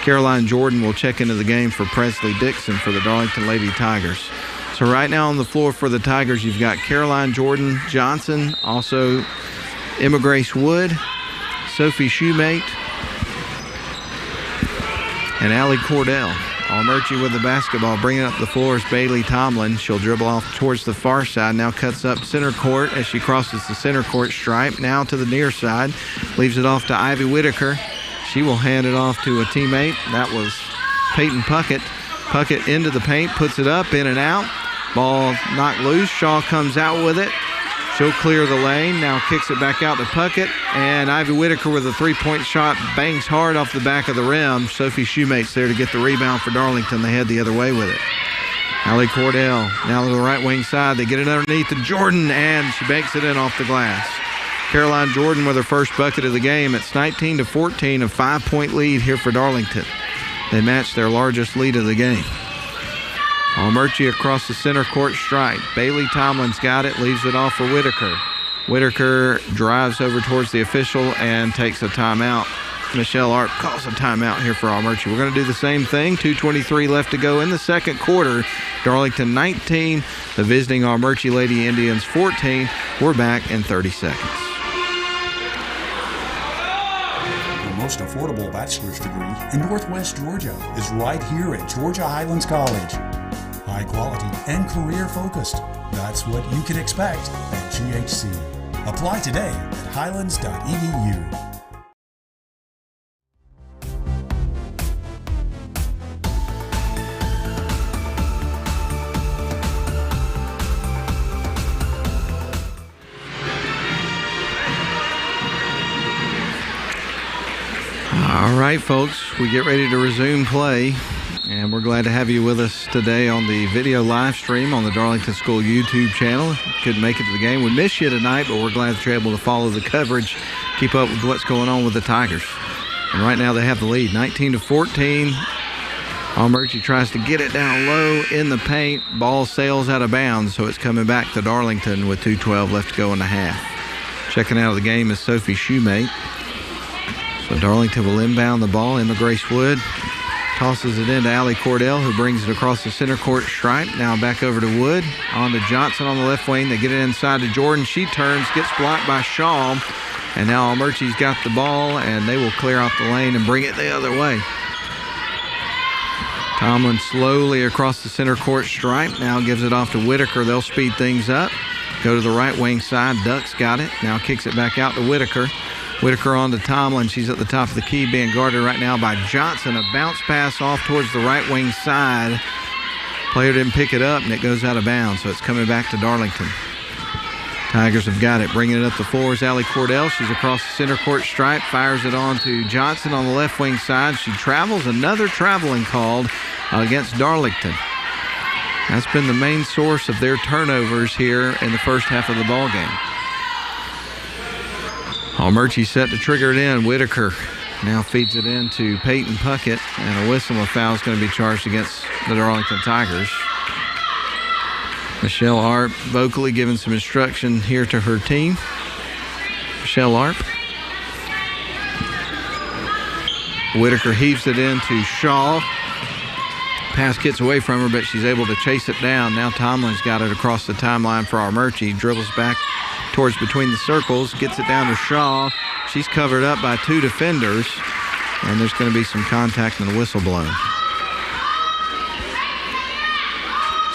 Caroline Jordan will check into the game for Presley Dixon for the Darlington Lady Tigers. So right now on the floor for the Tigers, you've got Caroline Jordan, Johnson, also Emma Grace Wood, Sophie Shoemate, and Allie Cordell. Armuchee with the basketball, bringing up the floor is Bailey Tomlin. She'll dribble off towards the far side, now cuts up center court as she crosses the center court stripe. Now to the near side, leaves it off to Ivy Whitaker. She will hand it off to a teammate. That was Peyton Puckett. Puckett into the paint, puts it up, in and out. Ball knocked loose. Shaw comes out with it. She'll clear the lane. Now kicks it back out to Puckett. And Ivy Whitaker with a three-point shot bangs hard off the back of the rim. Sophie Shoemate's there to get the rebound for Darlington. They head the other way with it. Allie Cordell now to the right wing side. They get it underneath to Jordan, and she banks it in off the glass. Caroline Jordan with her first bucket of the game. It's 19-14, a 5-point lead here for Darlington. They match their largest lead of the game. Armuchee across the center court stripe. Bailey Tomlin's got it, leaves it off for Whitaker. Whitaker drives over towards the official and takes a timeout Michelle Arp calls a timeout here for Armuchee. We're going to do the same thing. 2:23 left to go in the second quarter. Darlington 19, the visiting Armuchee Lady Indians 14. We're back in 30 seconds. The most affordable bachelor's degree in Northwest Georgia is right here at Georgia Highlands College. High quality and career focused. That's what you can expect at GHC. Apply today at highlands.edu. All right, folks, we get ready to resume play, and we're glad to have you with us today on the video live stream on the Darlington School YouTube channel. Couldn't make it to the game. We missed you tonight, but we're glad that you're able to follow the coverage, keep up with what's going on with the Tigers. And right now they have the lead, 19-14. Armuchee tries to get it down low in the paint. Ball sails out of bounds, so it's coming back to Darlington with 2:12 left to go in the half. Checking out of the game is Sophie Shoemate. So Darlington will inbound the ball. Emma Grace Wood tosses it into Allie Cordell, who brings it across the center court stripe. Now back over to Wood. On to Johnson on the left wing. They get it inside to Jordan. She turns, gets blocked by Shaw. And now Armuchee's got the ball, and they will clear out the lane and bring it the other way. Tomlin slowly across the center court stripe. Now gives it off to Whitaker. They'll speed things up. Go to the right wing side. Duck's got it. Now kicks it back out to Whitaker. Whitaker on to Tomlin. She's at the top of the key, being guarded right now by Johnson. A bounce pass off towards the right wing side. Player didn't pick it up, and it goes out of bounds, so it's coming back to Darlington. Tigers have got it. Bringing it up the floor is Allie Cordell. She's across the center court stripe. Fires it on to Johnson on the left wing side. She travels. Another traveling called against Darlington. That's been the main source of their turnovers here in the first half of the ball game. Armuchee set to trigger it in. Whitaker now feeds it in to Peyton Puckett, and a whistle of foul is going to be charged against the Darlington Tigers. Michelle Arp vocally giving some instruction here to her team. Michelle Arp. Whitaker heaves it in to Shaw. Pass gets away from her, but she's able to chase it down. Now Tomlin's got it across the timeline for Armuchee. Dribbles back towards between the circles, gets it down to Shaw. She's covered up by two defenders, and there's going to be some contact and a whistle blown.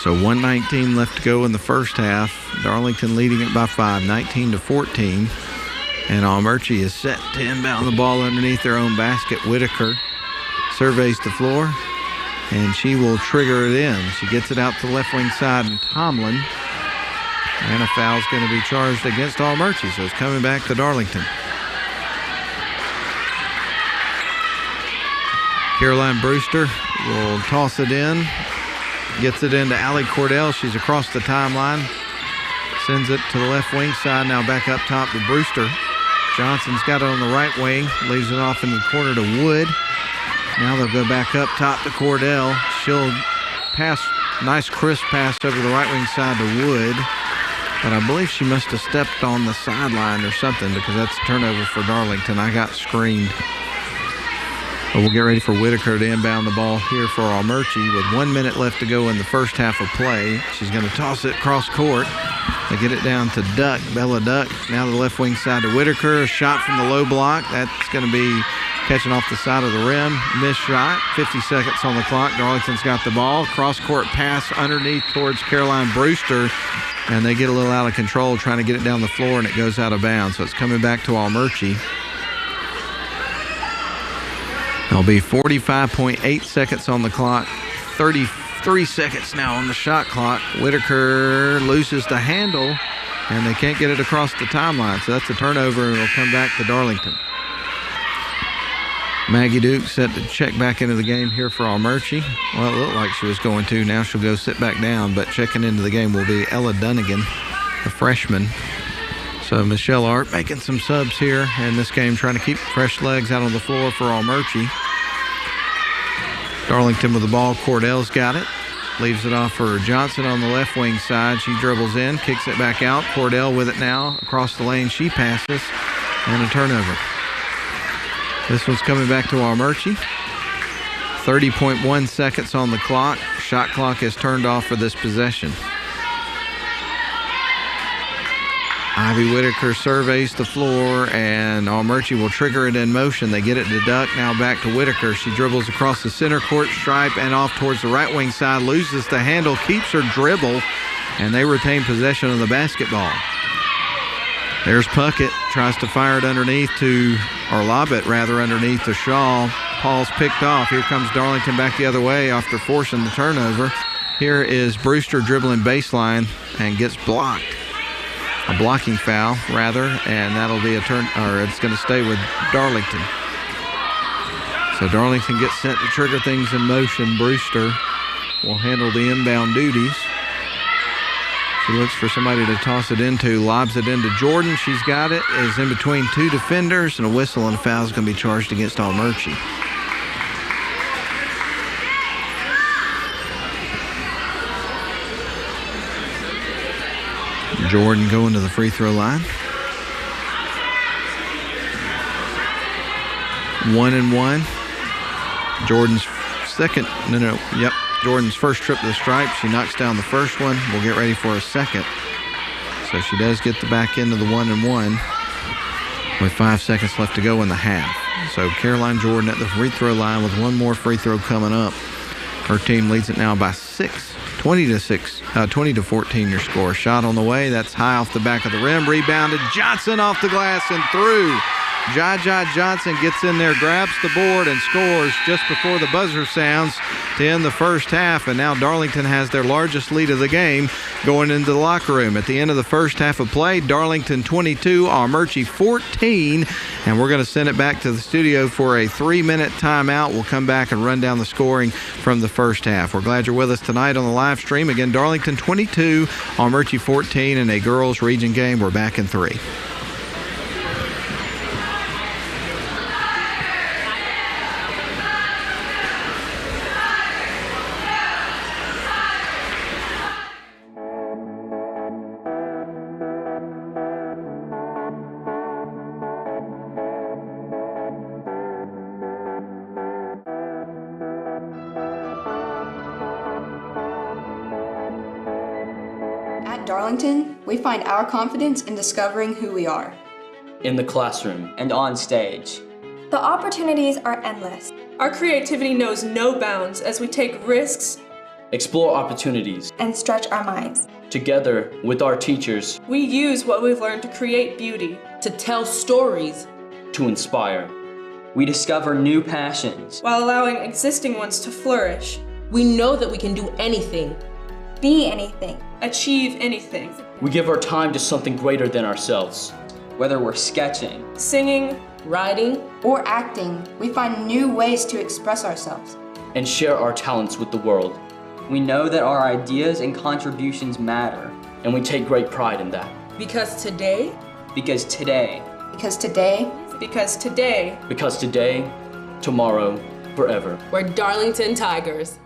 So 1:19 left to go in the first half. Darlington leading it by 5, 19-14. And Armuchee is set to inbound the ball underneath their own basket. Whitaker surveys the floor, and she will trigger it in. She gets it out to the left wing side, and Tomlin. And a foul's going to be charged against Armuchee, so it's coming back to Darlington. Caroline Brewster will toss it in. Gets it into Allie Cordell. She's across the timeline. Sends it to the left wing side. Now back up top to Brewster. Johnson's got it on the right wing. Leaves it off in the corner to Wood. Now they'll go back up top to Cordell. She'll pass, nice crisp pass over the right wing side to Wood. But I believe she must have stepped on the sideline or something, because that's a turnover for Darlington. I got screened. But we'll get ready for Whitaker to inbound the ball here for Armuchee with 1 minute left to go in the first half of play. She's going to toss it cross court. They get it down to Duck, Bella Duck. Now the left wing side to Whitaker. A shot from the low block. That's going to be catching off the side of the rim. Missed shot. 50 seconds on the clock. Darlington's got the ball. Cross court pass underneath towards Caroline Brewster. And they get a little out of control trying to get it down the floor, and it goes out of bounds. So it's coming back to Armuchee. There'll be 45.8 seconds on the clock. 33 seconds now on the shot clock. Whitaker loses the handle, and they can't get it across the timeline. So that's a turnover, and it'll come back to Darlington. Maggie Duke set to check back into the game here for Armuchee. Well, it looked like she was going to. Now she'll go sit back down, but checking into the game will be Ella Dunnigan, the freshman. So Michelle Arp making some subs here in this game, trying to keep fresh legs out on the floor for Armuchee. Darlington with the ball. Cordell's got it. Leaves it off for Johnson on the left wing side. She dribbles in, kicks it back out. Cordell with it now. Across the lane she passes, and a turnover. This one's coming back to Armuchee. 30.1 seconds on the clock. Shot clock is turned off for this possession. Ivy Whitaker surveys the floor, and Armuchee will trigger it in motion. They get it to Duck, now back to Whitaker. She dribbles across the center court stripe and off towards the right wing side, loses the handle, keeps her dribble, and they retain possession of the basketball. There's Puckett, tries to fire it underneath or lob it rather underneath to Shaw. Paul's picked off. Here comes Darlington back the other way after forcing the turnover. Here is Brewster dribbling baseline and gets blocked. A blocking foul, rather, and that'll be it's going to stay with Darlington. So Darlington gets sent to trigger things in motion. Brewster will handle the inbound duties. She looks for somebody to toss it into, lobs it into Jordan. She's got it, is in between two defenders, and a whistle and a foul is going to be charged against Armuchee. Jordan going to the free throw line. 1-1. Jordan's Jordan's first trip to the stripe. She knocks down the first one. We'll get ready for a second. So she does get the back end of the 1-1 with 5 seconds left to go in the half. So Caroline Jordan at the free throw line with one more free throw coming up. Her team leads it now by 6. 20-14 your score. Shot on the way. That's high off the back of the rim. Rebounded. Johnson off the glass and through. Jaja Johnson gets in there, grabs the board, and scores just before the buzzer sounds to end the first half. And now Darlington has their largest lead of the game going into the locker room. At the end of the first half of play, Darlington 22, Armuchee 14. And we're going to send it back to the studio for a 3-minute timeout. We'll come back and run down the scoring from the first half. We're glad you're with us tonight on the live stream. Again, Darlington 22, Armuchee 14 in a girls region game. We're back in 3. Darlington, we find our confidence in discovering who we are. In the classroom and on stage. The opportunities are endless. Our creativity knows no bounds as we take risks, explore opportunities, and stretch our minds. Together with our teachers, we use what we've learned to create beauty, to tell stories, to inspire. We discover new passions while allowing existing ones to flourish. We know that we can do anything, be anything, achieve anything. We give our time to something greater than ourselves. Whether we're sketching, singing, writing, or acting, we find new ways to express ourselves and share our talents with the world. We know that our ideas and contributions matter, and we take great pride in that. Because today, tomorrow, forever. We're Darlington Tigers.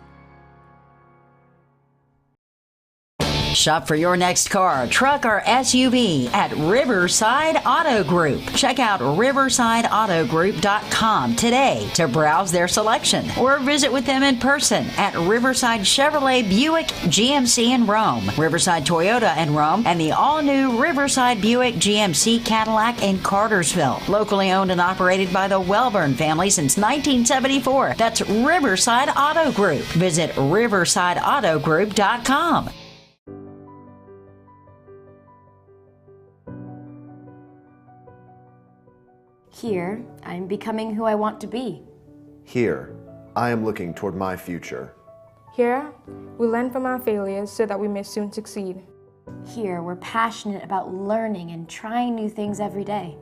Shop for your next car, truck, or SUV at Riverside Auto Group. Check out riversideautogroup.com today to browse their selection or visit with them in person at Riverside Chevrolet Buick GMC in Rome, Riverside Toyota in Rome, and the all-new Riverside Buick GMC Cadillac in Cartersville. Locally owned and operated by the Welburn family since 1974. That's Riverside Auto Group. Visit riversideautogroup.com. Here, I'm becoming who I want to be. Here, I am looking toward my future. Here, we learn from our failures so that we may soon succeed. Here, we're passionate about learning and trying new things every day.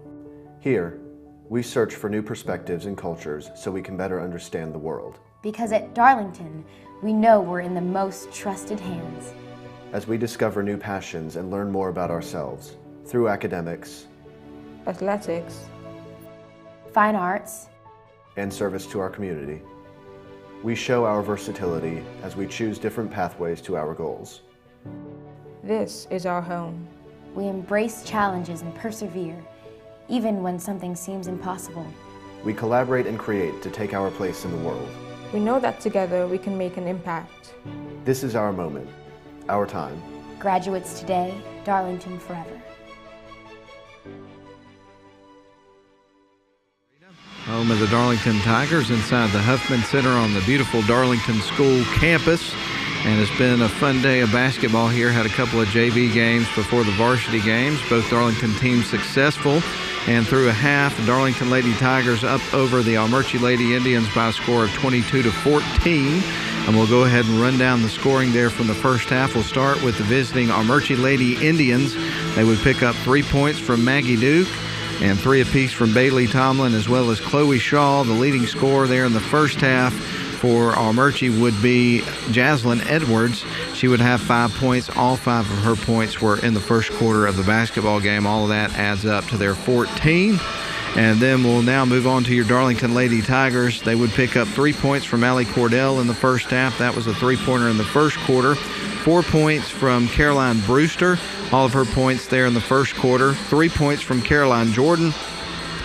Here, we search for new perspectives and cultures so we can better understand the world. Because at Darlington, we know we're in the most trusted hands. As we discover new passions and learn more about ourselves through academics, athletics, fine arts, and service to our community, we show our versatility as we choose different pathways to our goals. This is our home. We embrace challenges and persevere, even when something seems impossible. We collaborate and create to take our place in the world. We know that together we can make an impact. This is our moment, our time. Graduates today, Darlington forever. Home of the Darlington Tigers inside the Huffman Center on the beautiful Darlington School campus. And it's been a fun day of basketball here. Had a couple of JV games before the varsity games. Both Darlington teams successful. And through a half, the Darlington Lady Tigers up over the Armuchee Lady Indians by a score of 22-14. And we'll go ahead and run down the scoring there from the first half. We'll start with the visiting Armuchee Lady Indians. They would pick up 3 points from Maggie Duke and 3 apiece from Bailey Tomlin, as well as Chloe Shaw. The leading scorer there in the first half for Armuchee would be Jaslyn Edwards. She would have 5 points. All 5 of her points were in the first quarter of the basketball game. All of that adds up to their 14. And then we'll now move on to your Darlington Lady Tigers. They would pick up 3 points from Allie Cordell in the first half. That was a 3-pointer in the first quarter. 4 points from Caroline Brewster. All of her points there in the first quarter. 3 points from Caroline Jordan.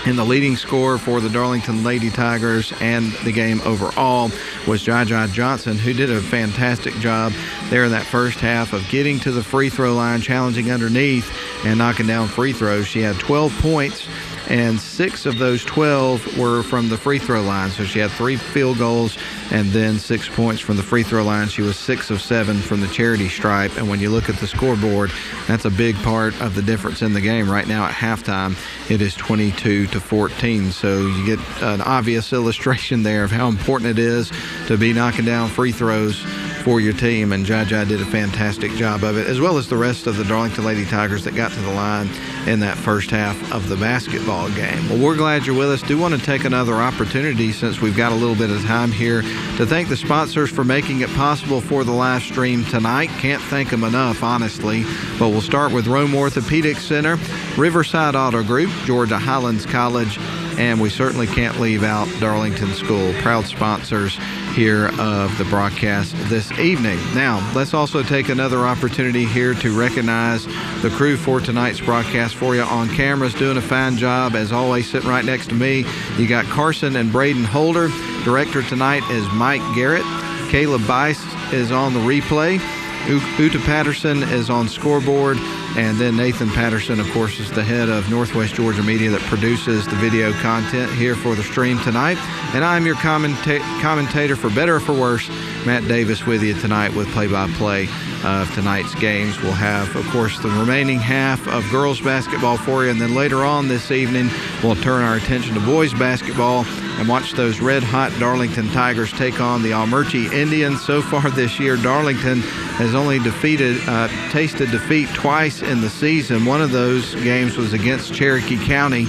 And the leading scorer for the Darlington Lady Tigers and the game overall was Jaja Johnson, who did a fantastic job there in that first half of getting to the free throw line, challenging underneath, and knocking down free throws. She had 12 points, and 6 of those 12 were from the free throw line. So she had 3 field goals and then 6 points from the free throw line. She was 6 of 7 from the charity stripe. And when you look at the scoreboard, that's a big part of the difference in the game. Right now at halftime, it is 22-14. So you get an obvious illustration there of how important it is to be knocking down free throws for your team, and Jaja did a fantastic job of it, as well as the rest of the Darlington Lady Tigers that got to the line in that first half of the basketball game. Well, we're glad you're with us. Do want to take another opportunity, since we've got a little bit of time here, to thank the sponsors for making it possible for the live stream tonight. Can't thank them enough, honestly. But we'll start with Rome Orthopedic Center, Riverside Auto Group, Georgia Highlands College, and we certainly can't leave out Darlington School, proud sponsors here of the broadcast this evening. Now, let's also take another opportunity here to recognize the crew for tonight's broadcast for you. On cameras, doing a fine job, as always, sitting right next to me. You got Carson and Braden Holder. Director tonight is Mike Garrett. Caleb Bice is on the replay. Uta Patterson is on scoreboard. And then Nathan Patterson, of course, is the head of Northwest Georgia Media that produces the video content here for the stream tonight. And I'm your commentator, for better or for worse, Matt Davis, with you tonight with play-by-play of tonight's games. We'll have, of course, the remaining half of girls basketball for you. And then later on this evening, we'll turn our attention to boys basketball and watch those red-hot Darlington Tigers take on the Armuchee Indians. So far this year, Darlington has only tasted defeat twice in the season. One of those games was against Cherokee County,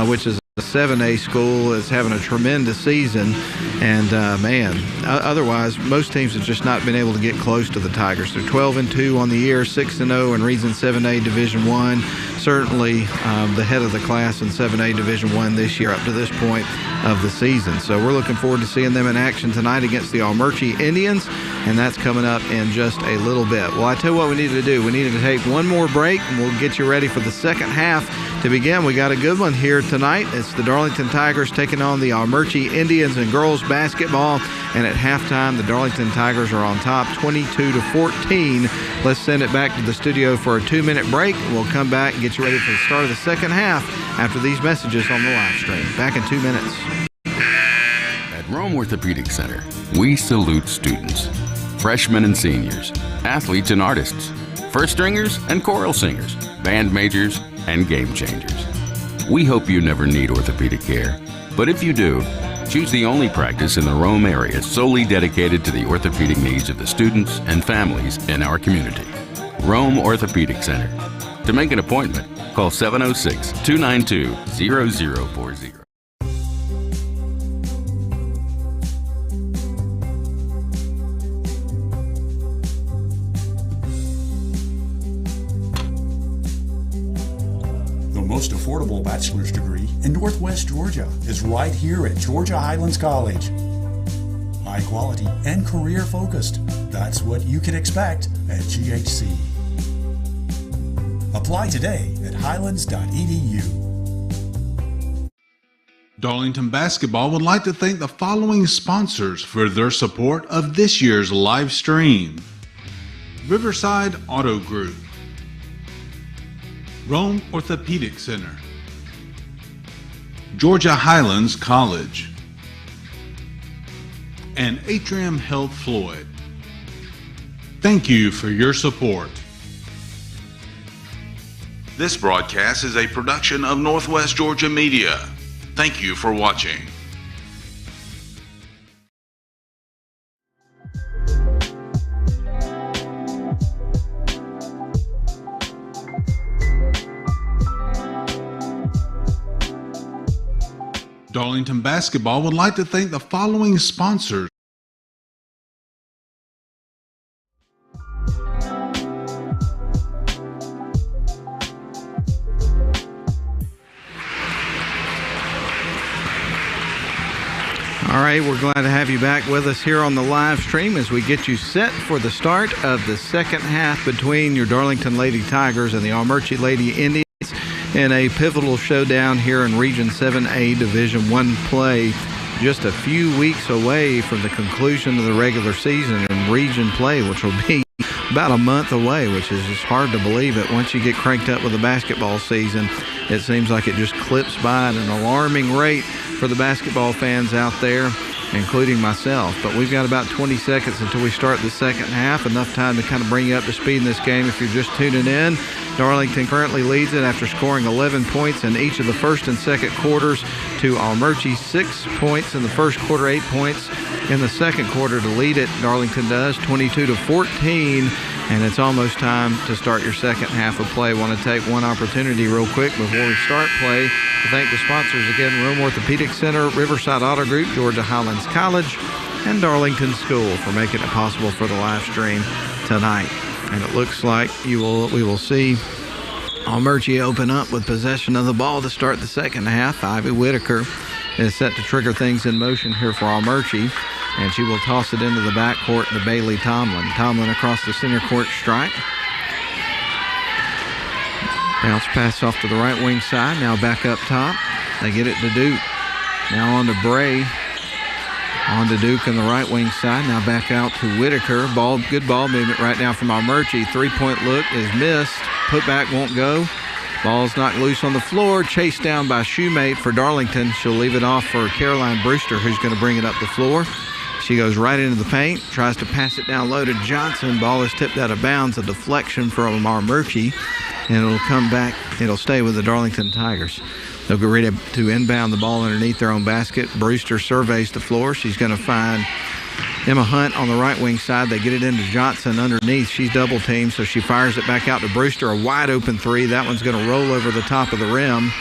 which is a 7A school that's having a tremendous season. And, otherwise, most teams have just not been able to get close to the Tigers. They're 12-2 on the year, 6-0 in Region 7A Division I. Certainly the head of the class in 7A Division I this year up to this point of the season. So we're looking forward to seeing them in action tonight against the Armuchee Indians, and that's coming up in just a little bit. Well, I tell you what we needed to do. We needed to take one more break, and we'll get you ready for the second half. To begin, we got a good one here tonight. It's the Darlington Tigers taking on the Armuchee Indians in girls basketball, and at halftime, the Darlington Tigers are on top 22-14. Let's send it back to the studio for a 2-minute break. We'll come back and get you ready for the start of the second half after these messages on the live stream. Back in 2 minutes. At Rome Orthopedic Center, we salute students, freshmen and seniors, athletes and artists, first stringers and choral singers, band majors and game changers. We hope you never need orthopedic care, but if you do, choose the only practice in the Rome area solely dedicated to the orthopedic needs of the students and families in our community. Rome Orthopedic Center. To make an appointment, call 706-292-0040. The most affordable bachelor's degree in Northwest Georgia is right here at Georgia Highlands College. High quality and career focused. That's what you can expect at GHC. Apply today at highlands.edu. Darlington Basketball would like to thank the following sponsors for their support of this year's live stream: Riverside Auto Group, Rome Orthopedic Center, Georgia Highlands College, and Atrium Health Floyd. Thank you for your support. This broadcast is a production of Northwest Georgia Media. Thank you for watching. Darlington Basketball would like to thank the following sponsors. All right, we're glad to have you back with us here on the live stream as we get you set for the start of the second half between your Darlington Lady Tigers and the Armuchee Lady Indians in a pivotal showdown here in Region 7A Division I play, just a few weeks away from the conclusion of the regular season in region play, which will be about a month away, which is just hard to believe it. Once you get cranked up with the basketball season, it seems like it just clips by at an alarming rate for the basketball fans out there, including myself. But we've got about 20 seconds until we start the second half, enough time to kind of bring you up to speed in this game if you're just tuning in. Darlington currently leads it after scoring 11 points in each of the first and second quarters to Armuchee 6 points in the first quarter, 8 points in the second quarter to lead it. Darlington does 22-14, and it's almost time to start your second half of play. Want to take one opportunity real quick before we start play to thank the sponsors again: Rome Orthopedic Center, Riverside Auto Group, Georgia Highlands College, and Darlington School for making it possible for the live stream tonight. And it looks like we will see Armuchee open up with possession of the ball to start the second half. Ivy Whitaker is set to trigger things in motion here for Armuchee, and she will toss it into the backcourt to Bailey Tomlin. Tomlin across the center court stripe. Bounce pass off to the right wing side. Now back up top. They get it to Duke. Now on to Bray. On to Duke on the right wing side. Now back out to Whitaker. Good ball movement right now from Armuchee. Three-point look is missed. Putback won't go. Ball's knocked loose on the floor. Chased down by Shoemate for Darlington. She'll leave it off for Caroline Brewster, who's going to bring it up the floor. She goes right into the paint. Tries to pass it down low to Johnson. Ball is tipped out of bounds. A deflection from Armuchee. And it'll come back. It'll stay with the Darlington Tigers. They'll get ready to inbound the ball underneath their own basket. Brewster surveys the floor. She's going to find Emma Hunt on the right wing side. They get it into Johnson underneath. She's double teamed, so she fires it back out to Brewster. A wide open three. That one's going to roll over the top of the rim.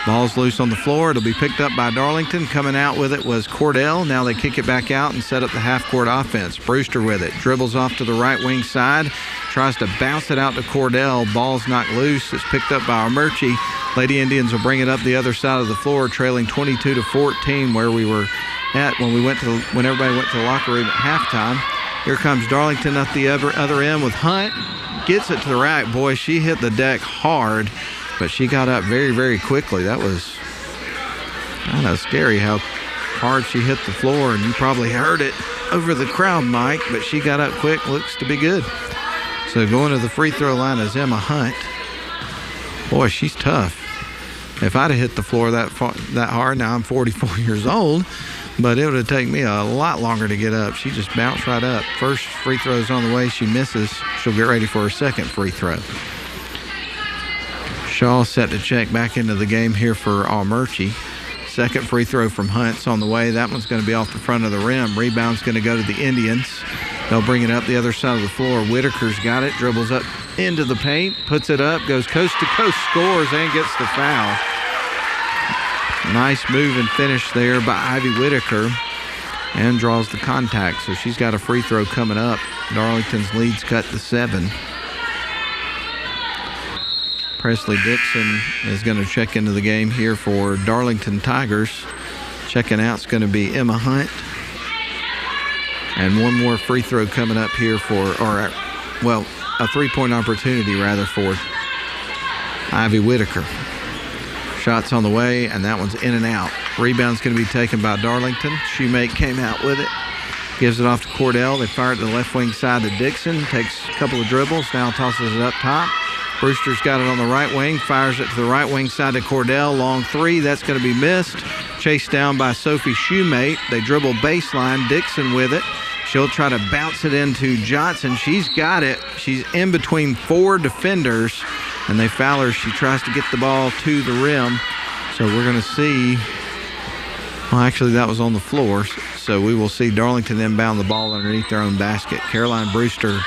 Ball's loose on the floor. It'll be picked up by Darlington. Coming out with it was Cordell. Now they kick it back out and set up the half-court offense. Brewster with it. Dribbles off to the right wing side. Tries to bounce it out to Cordell. Ball's knocked loose. It's picked up by Armuchee. Lady Indians will bring it up the other side of the floor, trailing 22-14, where we were at when everybody went to the locker room at halftime. Here comes Darlington at the other end with Hunt. Gets it to the rack. Boy, she hit the deck hard, but she got up very, very quickly. That was kind of scary how hard she hit the floor, and you probably heard it over the crowd mic, but she got up quick. Looks to be good. So going to the free throw line is Emma Hunt. Boy, she's tough. If I'd have hit the floor that hard, now I'm 44 years old, but it would have taken me a lot longer to get up. She just bounced right up. First free throw's on the way. She misses. She'll get ready for her second free throw. Shaw set to check back into the game here for Armuchee. Second free throw from Hunt's on the way. That one's going to be off the front of the rim. Rebound's going to go to the Indians. They'll bring it up the other side of the floor. Whitaker's got it, dribbles up into the paint, puts it up, goes coast to coast, scores, and gets the foul. Nice move and finish there by Ivy Whitaker, and draws the contact. So she's got a free throw coming up. Darlington's lead's cut to 7. Presley Dixon is going to check into the game here for Darlington Tigers. Checking out is going to be Emma Hunt. And one more free throw coming up here a three-point opportunity rather for Ivy Whitaker. Shots on the way, and that one's in and out. Rebound's going to be taken by Darlington. Shoemate came out with it. Gives it off to Cordell. They fire it to the left wing side to Dixon. Takes a couple of dribbles. Now tosses it up top. Brewster's got it on the right wing. Fires it to the right wing side to Cordell. Long three. That's going to be missed. Chased down by Sophie Shoemate. They dribble baseline. Dixon with it. She'll try to bounce it into Johnson. She's got it. She's in between 4 defenders, and they foul her. She tries to get the ball to the rim. So we're going to see, well, actually that was on the floor. So we will see Darlington inbound the ball underneath their own basket. Caroline Brewster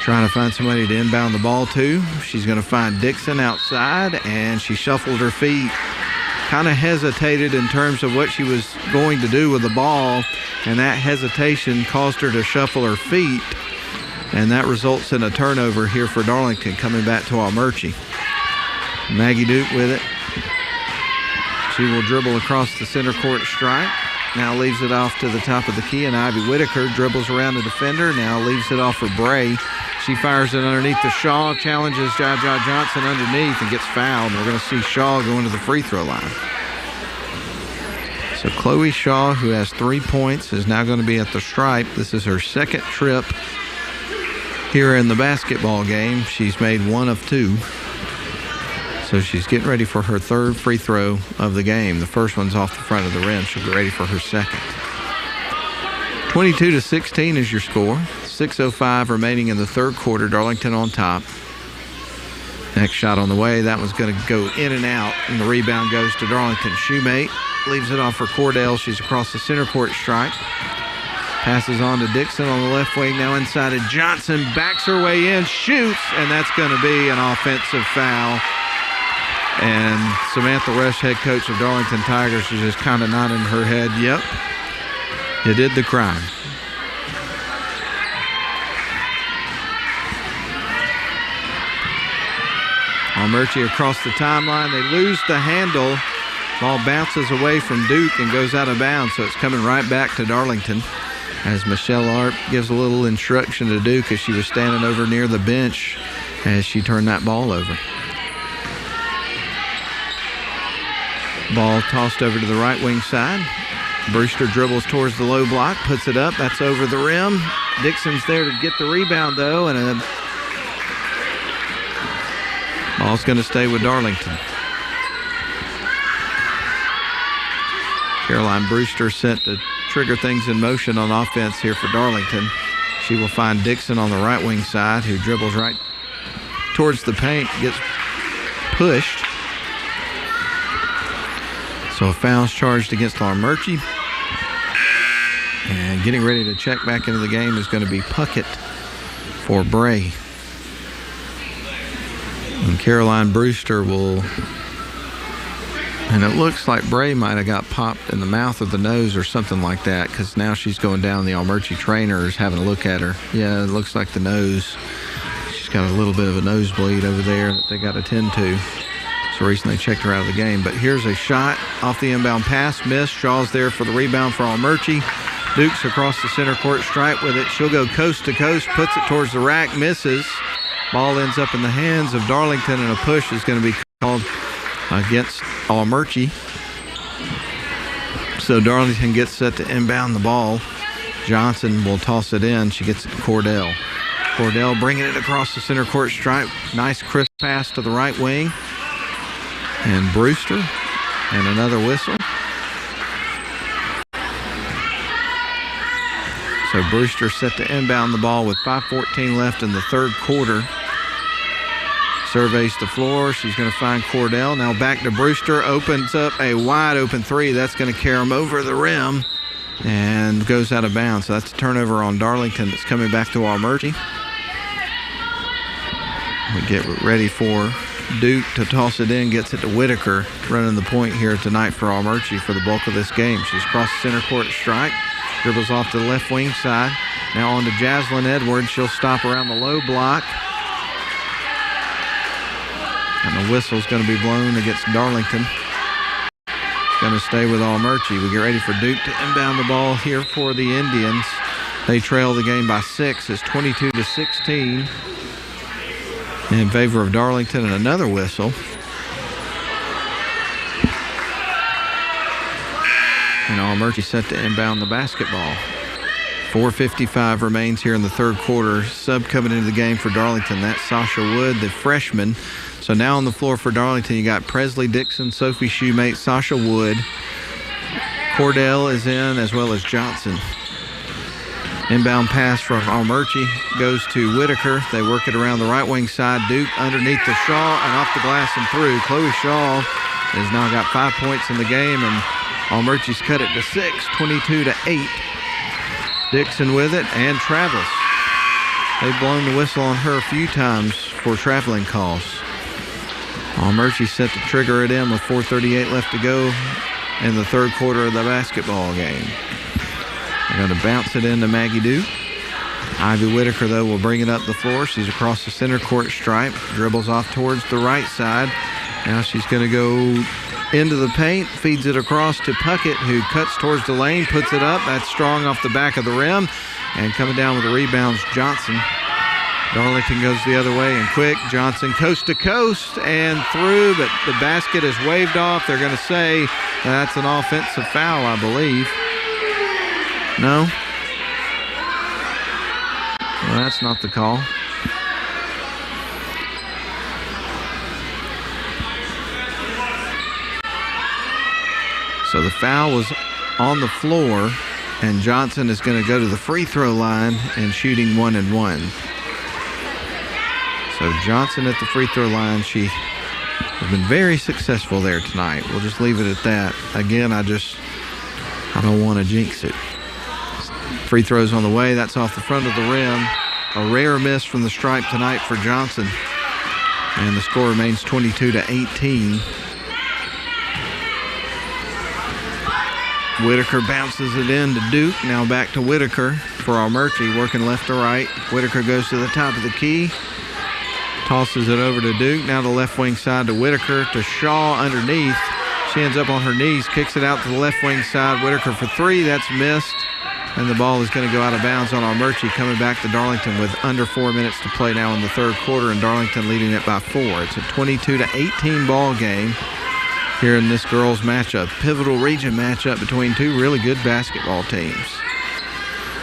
trying to find somebody to inbound the ball to. She's going to find Dixon outside, and she shuffled her feet. Kind of hesitated in terms of what she was going to do with the ball, and that hesitation caused her to shuffle her feet, and that results in a turnover here for Darlington coming back to Armuchee. Maggie Duke with it. She will dribble across the center court stripe. Now leaves it off to the top of the key, and Ivy Whitaker dribbles around the defender. Now leaves it off for Bray. She fires it underneath to Shaw, challenges Jaja Johnson underneath and gets fouled. We're going to see Shaw go into the free throw line. So Chloe Shaw, who has 3 points, is now going to be at the stripe. This is her second trip here in the basketball game. She's made 1 of 2. So she's getting ready for her 3rd free throw of the game. The first one's off the front of the rim. She'll get ready for her second. 22-16 is your score. 6:05 remaining in the 3rd quarter. Darlington on top. Next shot on the way. That one's going to go in and out, and the rebound goes to Darlington. Shoemate leaves it off for Cordell. She's across the center court stripe. Passes on to Dixon on the left wing. Now inside to Johnson. Backs her way in. Shoots, and that's going to be an offensive foul. And Samantha Rush, head coach of Darlington Tigers, is just kind of nodding her head. Yep, you did the crime. Armuchee across the timeline. They lose the handle. Ball bounces away from Duke and goes out of bounds, so it's coming right back to Darlington as Michelle Arp gives a little instruction to Duke as she was standing over near the bench as she turned that ball over. Ball tossed over to the right wing side. Brewster dribbles towards the low block, puts it up. That's over the rim. Dixon's there to get the rebound, though, and a ball's going to stay with Darlington. Caroline Brewster set to trigger things in motion on offense here for Darlington. She will find Dixon on the right wing side, who dribbles right towards the paint, gets pushed. So a foul's charged against Armuchee. And getting ready to check back into the game is going to be Puckett for Bray. And Caroline Brewster will, and it looks like Bray might have got popped in the mouth or the nose or something like that, because now she's going down. The Armuchee trainer is having a look at her. Yeah, it looks like the nose. She's got a little bit of a nosebleed over there that they got to tend to. That's the reason they checked her out of the game. But here's a shot off the inbound pass. Missed. Shaw's there for the rebound for Armuchee. Dukes across the center court stripe with it. She'll go coast to coast, puts it towards the rack, misses. Ball ends up in the hands of Darlington, and a push is going to be called against Armuchee. So Darlington gets set to inbound the ball. Johnson will toss it in. She gets it to Cordell. Cordell bringing it across the center court stripe. Nice crisp pass to the right wing. And Brewster, and another whistle. So Brewster set to inbound the ball with 5:14 left in the 3rd quarter. Surveys the floor. She's going to find Cordell. Now back to Brewster. Opens up a wide open three. That's going to carry him over the rim and goes out of bounds. So that's a turnover on Darlington that's coming back to Armuchee. We get ready for Duke to toss it in. Gets it to Whitaker, running the point here tonight for Armuchee for the bulk of this game. She's across the center court stripe. Dribbles off to the left wing side. Now on to Jaslyn Edwards. She'll stop around the low block. And the whistle's going to be blown against Darlington. It's going to stay with Armuchee. We get ready for Duke to inbound the ball here for the Indians. They trail the game by 6. It's 22-16 in favor of Darlington, and another whistle. And Armuchee set to inbound the basketball. 4:55 remains here in the third quarter. Sub coming into the game for Darlington. That's Sasha Wood, the freshman. So now on the floor for Darlington, you got Presley Dixon, Sophie Shoemate, Sasha Wood. Cordell is in, as well as Johnson. Inbound pass from Armuchee goes to Whitaker. They work it around the right wing side. Duke underneath the Shaw and off the glass and through. Chloe Shaw has now got 5 points in the game, and Armuchee's cut it to 6, 22-8. Dixon with it, and Travis. They've blown the whistle on her a few times for traveling calls. Armuchee set to trigger it in with 4:38 left to go in the third quarter of the basketball game. They're going to bounce it into Maggie Duke. Ivy Whitaker, though, will bring it up the floor. She's across the center court stripe, dribbles off towards the right side. Now she's going to go into the paint, feeds it across to Puckett, who cuts towards the lane, puts it up. That's strong off the back of the rim. And coming down with the rebounds, Johnson. Darlington goes the other way and quick. Johnson coast to coast and through, but the basket is waved off. They're going to say that's an offensive foul, I believe. No? Well, that's not the call. So the foul was on the floor, and Johnson is going to go to the free throw line and shooting 1-1. So Johnson at the free throw line. She has been very successful there tonight. We'll just leave it at that. Again, I don't want to jinx it. Free throws on the way. That's off the front of the rim. A rare miss from the stripe tonight for Johnson. And the score remains 22-18. Whitaker bounces it in to Duke. Now back to Whitaker for Armuchee, working left to right. Whitaker goes to the top of the key. Tosses it over to Duke. Now to left wing side to Whitaker, to Shaw underneath. She ends up on her knees, kicks it out to the left wing side. Whitaker for three. That's missed. And the ball is going to go out of bounds on Armuchee, coming back to Darlington with under 4 minutes to play now in the third quarter, and Darlington leading it by 4. It's a 22-18 ball game here in this girls matchup. Pivotal region matchup between two really good basketball teams.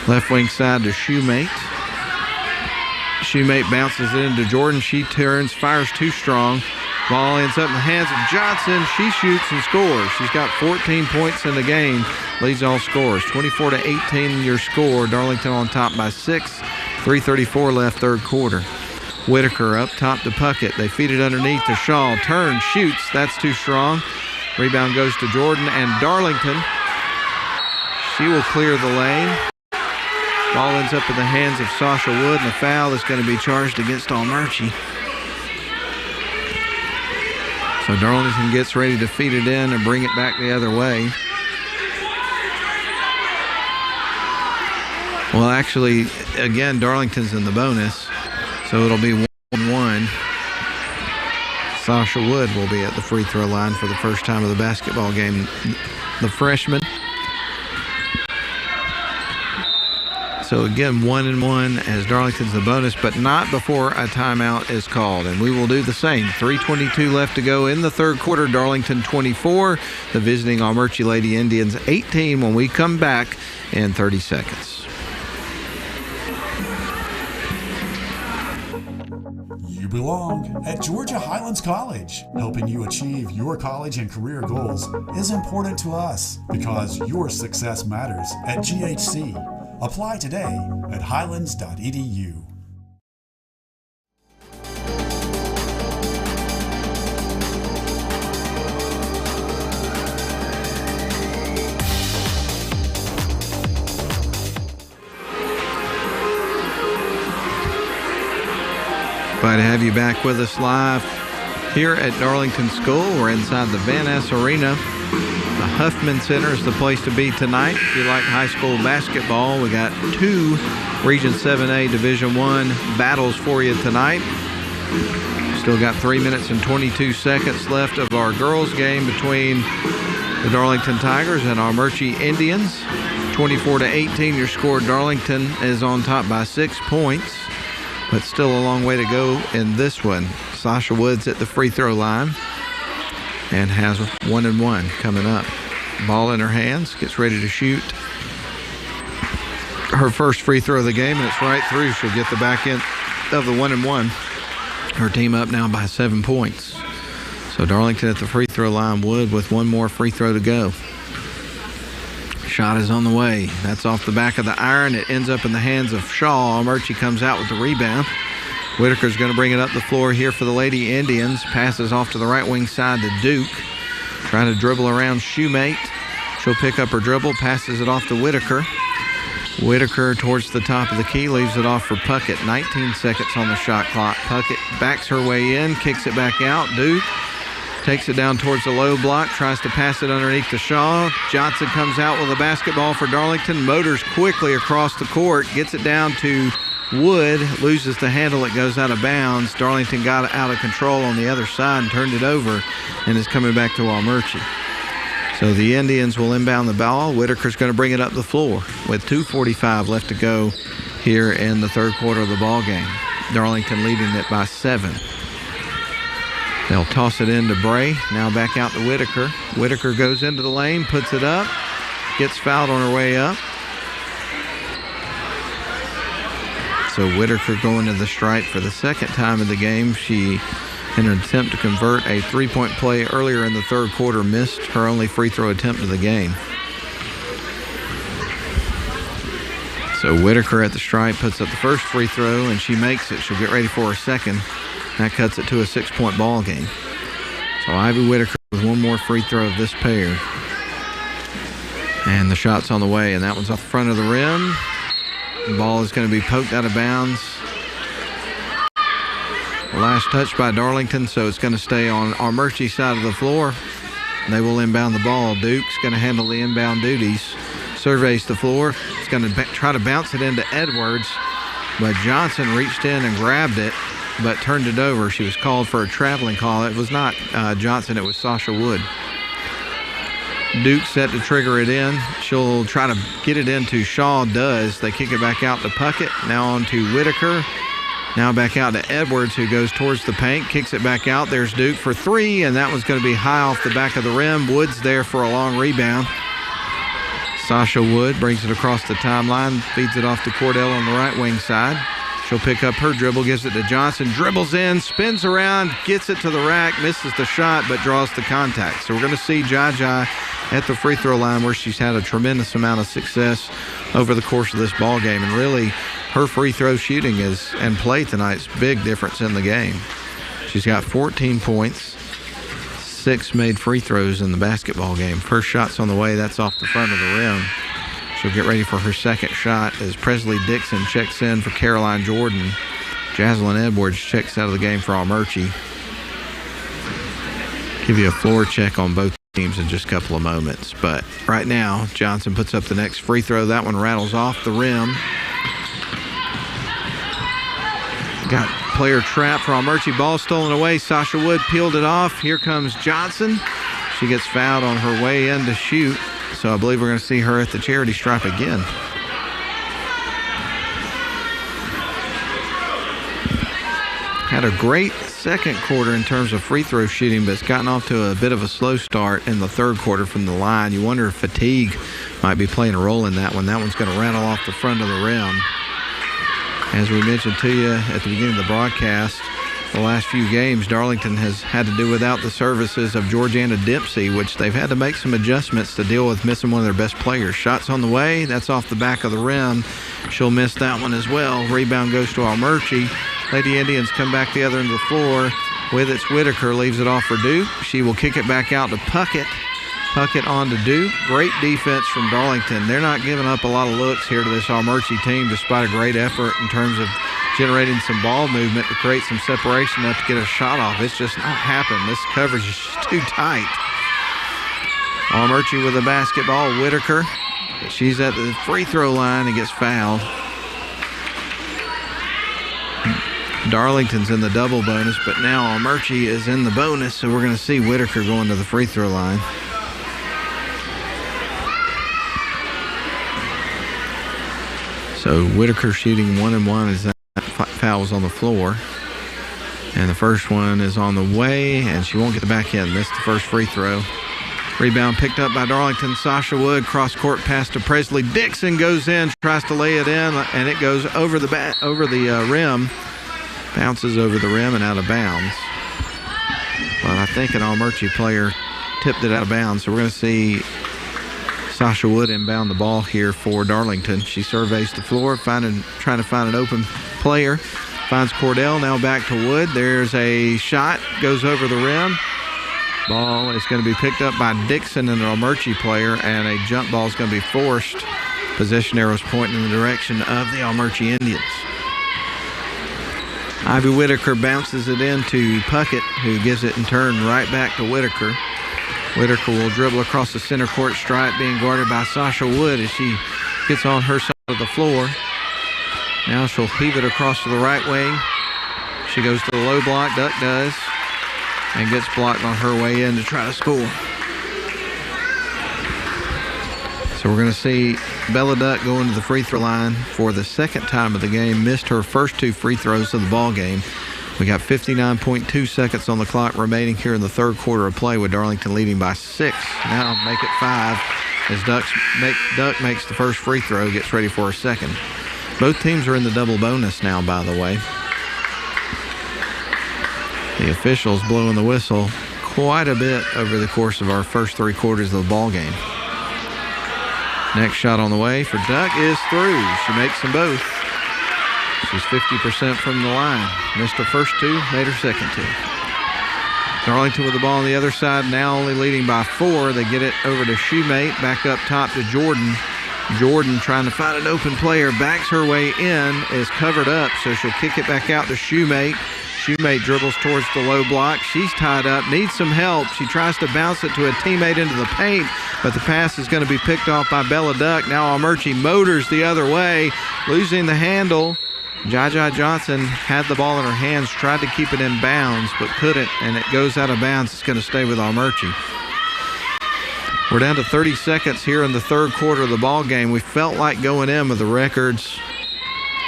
Left wing side to Shoemate. Shoemate bounces it into Jordan. She turns, fires too strong. Ball ends up in the hands of Johnson. She shoots and scores. She's got 14 points in the game. Leads all scorers. 24-18 your score. Darlington on top by 6. 3:34 left third quarter. Whitaker up top to Puckett. They feed it underneath to Shaw. Turns, shoots. That's too strong. Rebound goes to Jordan and Darlington. She will clear the lane. Ball ends up in the hands of Sasha Wood, and a foul is going to be charged against Armuchee. So Darlington gets ready to feed it in and bring it back the other way. Well, actually, again, Darlington's in the bonus, so it'll be 1-1. Sasha Wood will be at the free throw line for the first time of the basketball game. The freshman. So again, 1-1 as Darlington's the bonus, but not before a timeout is called. And we will do the same. 3:22 left to go in the third quarter. Darlington 24, the visiting Armuchee Lady Indians 18 when we come back in 30 seconds. You belong at Georgia Highlands College. Helping you achieve your college and career goals is important to us because your success matters at GHC. Apply today at highlands.edu. Glad to have you back with us live here at Darlington School. We're inside the Van Ness Arena. The Huffman Center is the place to be tonight. If you like high school basketball, we got 2 Region 7A Division I battles for you tonight. Still got 3 minutes and 22 seconds left of our girls game between the Darlington Tigers and Armuchee Indians. 24-18 your score. Darlington is on top by 6 points, but still a long way to go in this one. Sasha Woods at the free throw line and has 1-1 coming up. Ball in her hands, gets ready to shoot her first free throw of the game, and it's right through. She'll get the back end of the 1-and-1. Her team up now by 7 points. So Darlington at the free throw line. Wood with one more free throw to go. Shot is on the way. That's off the back of the iron. It ends up in the hands of Shaw. Armuchee comes out with the rebound. Whitaker's going to bring it up the floor here for the Lady Indians. Passes off to the right wing side to Duke. Trying to dribble around Shoemate. She'll pick up her dribble, passes it off to Whitaker. Whitaker towards the top of the key, leaves it off for Puckett. 19 seconds on the shot clock. Puckett backs her way in, kicks it back out. Duke takes it down towards the low block, tries to pass it underneath to Shaw. Johnson comes out with a basketball for Darlington, motors quickly across the court, gets it down to Wood, loses the handle, it goes out of bounds. Darlington got out of control on the other side and turned it over, and is coming back to Armuchee. So the Indians will inbound the ball. Whitaker's going to bring it up the floor with 2:45 left to go here in the third quarter of the ball game. Darlington leading it by 7. They'll toss it into Bray. Now back out to Whitaker. Whitaker goes into the lane, puts it up, gets fouled on her way up. So Whitaker going to the stripe for the second time of the game. She, in an attempt to convert a three-point play earlier in the third quarter, missed her only free throw attempt of the game. So Whitaker at the stripe puts up the first free throw, and she makes it. She'll get ready for her second. That cuts it to a 6-point ball game. So Ivy Whitaker with one more free throw of this pair. And the shot's on the way, and that one's off the front of the rim. The ball is going to be poked out of bounds. Last touch by Darlington, so it's going to stay on Armuchee's side of the floor. They will inbound the ball. Duke's going to handle the inbound duties. Surveys the floor. It's going to try to bounce it into Edwards, but Johnson reached in and grabbed it, but turned it over. She was called for a traveling call. It was not Johnson, it was Sasha Wood. Duke set to trigger it in. She'll try to get it into Shaw, does. They kick it back out to Puckett. Now on to Whitaker. Now back out to Edwards, who goes towards the paint, kicks it back out. There's Duke for three, and that one's going to be high off the back of the rim. Wood's there for a long rebound. Sasha Wood brings it across the timeline, feeds it off to Cordell on the right wing side. She'll pick up her dribble, gives it to Johnson, dribbles in, spins around, gets it to the rack, misses the shot, but draws the contact. So we're going to see Jaja at the free throw line, where she's had a tremendous amount of success over the course of this ball game. And really, her free throw shooting and play tonight's big difference in the game. She's got 14 points, 6 made free throws in the basketball game. First shot's on the way. That's off the front of the rim. She'll get ready for her second shot as Presley Dixon checks in for Caroline Jordan. Jaslyn Edwards checks out of the game for Armuchee. Give you a floor check on both teams in just a couple of moments. But right now, Johnson puts up the next free throw. That one rattles off the rim. Got player trapped for Armuchee. Ball stolen away. Sasha Wood peeled it off. Here comes Johnson. She gets fouled on her way in to shoot. So I believe we're going to see her at the charity stripe again. Had a great second quarter in terms of free throw shooting, but it's gotten off to a bit of a slow start in the third quarter from the line. You wonder if fatigue might be playing a role in that one. That one's going to rattle off the front of the rim. As we mentioned to you at the beginning of the broadcast, the last few games, Darlington has had to do without the services of Georgiana Dempsey, which they've had to make some adjustments to deal with missing one of their best players. Shots on the way. That's off the back of the rim. She'll miss that one as well. Rebound goes to Armuchee. Lady Indians come back the other end of the floor. With it's Whitaker, leaves it off for Duke. She will kick it back out to Puckett. Puckett on to Duke. Great defense from Darlington. They're not giving up a lot of looks here to this Armuchee team, despite a great effort in terms of generating some ball movement to create some separation enough to get a shot off. It's just not happening. This coverage is just too tight. Armuchee with a basketball. Whitaker. She's at the free throw line and gets fouled. Darlington's in the double bonus, but now Armuchee is in the bonus, so we're going to see Whitaker going to the free throw line. So Whitaker shooting 1-and-1 as that foul was on the floor. And the first one is on the way, and she won't get the back end. Missed the first free throw. Rebound picked up by Darlington. Sasha Wood, cross court pass to Presley. Dixon goes in, tries to lay it in, and it goes over the rim. Bounces over the rim and out of bounds. But I think an Armuchee player tipped it out of bounds. So we're going to see Sasha Wood inbound the ball here for Darlington. She surveys the floor, trying to find an open player. Finds Cordell, now back to Wood. There's a shot, goes over the rim. Ball is going to be picked up by Dixon, an Armuchee player, and a jump ball is going to be forced. Possession arrows pointing in the direction of the Armuchee Indians. Ivy Whitaker bounces it into Puckett, who gives it in turn right back to Whitaker. Whitaker will dribble across the center court stripe, being guarded by Sasha Wood as she gets on her side of the floor. Now she'll heave it across to the right wing. She goes to the low block, Duck does, and gets blocked on her way in to try to score. So we're going to see Bella Duck go into the free throw line for the second time of the game. Missed her first 2 free throws of the ball game. We got 59.2 seconds on the clock remaining here in the third quarter of play, with Darlington leading by 6. Now make it 5 as Duck makes the first free throw, gets ready for a second. Both teams are in the double bonus now, by the way. The officials blowing the whistle quite a bit over the course of our first 3 quarters of the ball game. Next shot on the way for Duck is through. She makes them both. She's 50% from the line. Missed her first 2, made her second 2. Darlington with the ball on the other side, now only leading by 4. They get it over to Shoemate, back up top to Jordan. Jordan trying to find an open player, backs her way in, is covered up, so she'll kick it back out to Shoemate. Shoemate dribbles towards the low block. She's tied up, needs some help. She tries to bounce it to a teammate into the paint, but the pass is going to be picked off by Bella Duck. Now Armuchee motors the other way, losing the handle. Jaja Johnson had the ball in her hands, tried to keep it in bounds, but couldn't, and it goes out of bounds. It's going to stay with Armuchee. We're down to 30 seconds here in the third quarter of the ball game. We felt like going in with the records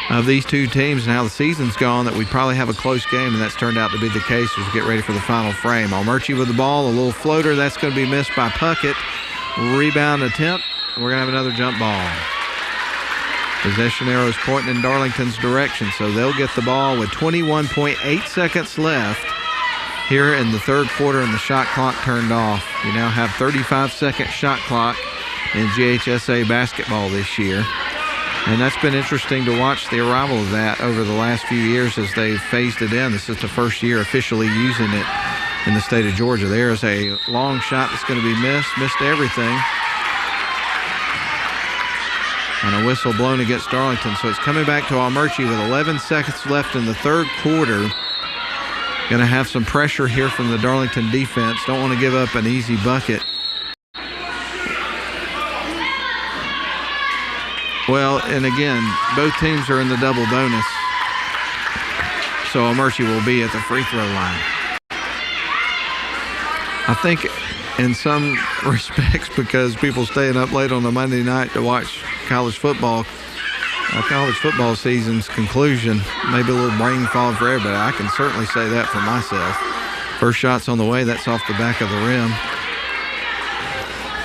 of these two teams and how the season's gone that we'd probably have a close game, and that's turned out to be the case as we get ready for the final frame. Armuchee with the ball, a little floater. That's going to be missed by Puckett. Rebound attempt. We're going to have another jump ball. Possession arrows pointing in Darlington's direction, so they'll get the ball with 21.8 seconds left here in the third quarter, and the shot clock turned off. You now have 35-second shot clock in GHSA basketball this year. And that's been interesting to watch the arrival of that over the last few years as they've phased it in. This is the first year officially using it in the state of Georgia. There's a long shot that's going to be missed everything. And a whistle blown against Darlington. So it's coming back to Armuchee with 11 seconds left in the third quarter. Going to have some pressure here from the Darlington defense. Don't want to give up an easy bucket. Well, and again, both teams are in the double bonus. So Armuchee will be at the free throw line. I think in some respects, because people staying up late on a Monday night to watch college football season's conclusion, maybe a little brain fog for everybody. I can certainly say that for myself. First shot's on the way. That's off the back of the rim.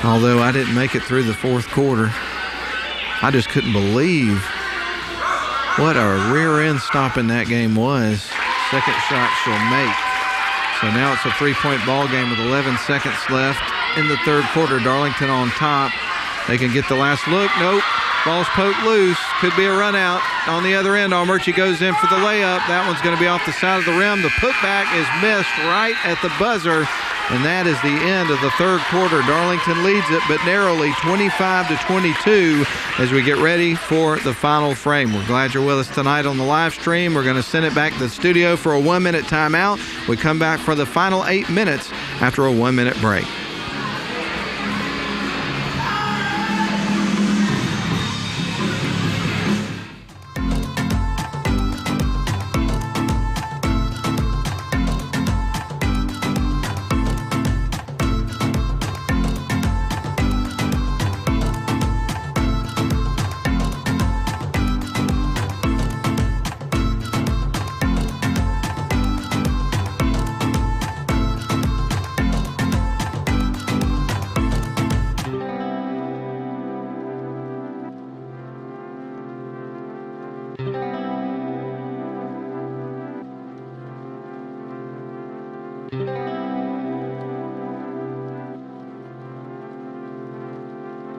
Although I didn't make it through the fourth quarter, I just couldn't believe what a rear end stop in that game was. Second shot she'll make. So now it's a 3-point ball game with 11 seconds left in the third quarter. Darlington on top. They can get the last look. Nope. Ball's poked loose. Could be a run out. On the other end, Armuchee goes in for the layup. That one's going to be off the side of the rim. The putback is missed right at the buzzer. And that is the end of the third quarter. Darlington leads it, but narrowly, 25-22, as we get ready for the final frame. We're glad you're with us tonight on the live stream. We're going to send it back to the studio for a 1-minute timeout. We come back for the final 8 minutes after a 1-minute break.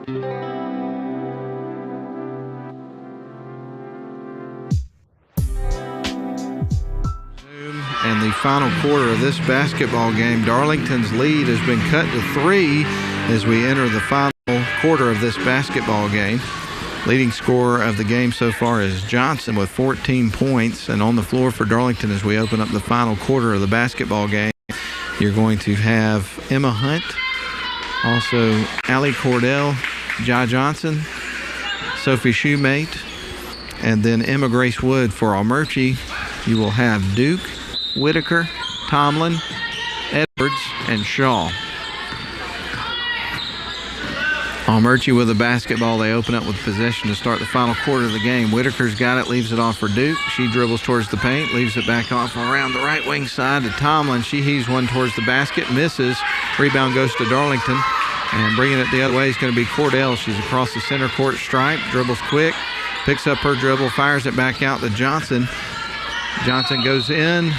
And the final quarter of this basketball game, Darlington's lead has been cut to 3 as we enter the final quarter of this basketball game. Leading scorer of the game so far is Johnson with 14 points. And on the floor for Darlington as we open up the final quarter of the basketball game, you're going to have Emma Hunt, also Allie Cordell, Jai Johnson, Sophie Shoemate, and then Emma Grace Wood for Armuchee. You will have Duke, Whitaker, Tomlin, Edwards, and Shaw. Armuchee with the basketball. They open up with possession to start the final quarter of the game. Whitaker's got it, leaves it off for Duke. She dribbles towards the paint, leaves it back off around the right wing side to Tomlin. She heaves one towards the basket, misses. Rebound goes to Darlington. And bringing it the other way is going to be Cordell. She's across the center court stripe, dribbles quick, picks up her dribble, fires it back out to Johnson. Johnson goes in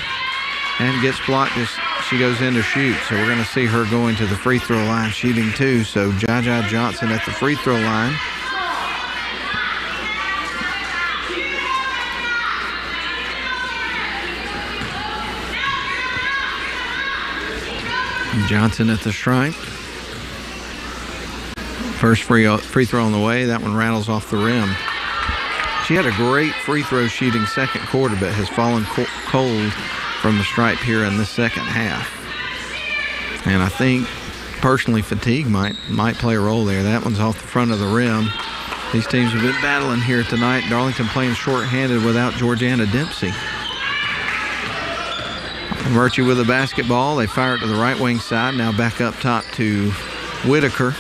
and gets blocked as she goes in to shoot. So we're going to see her going to the free throw line shooting too. So Jai Johnson at the free throw line. Johnson at the stripe. First free throw on the way. That one rattles off the rim. She had a great free throw shooting second quarter, but has fallen cold from the stripe here in the second half. And I think personally fatigue might play a role there. That one's off the front of the rim. These teams have been battling here tonight. Darlington playing short-handed without Georgiana Dempsey. Armuchee with the basketball. They fire it to the right wing side. Now back up top to Whitaker.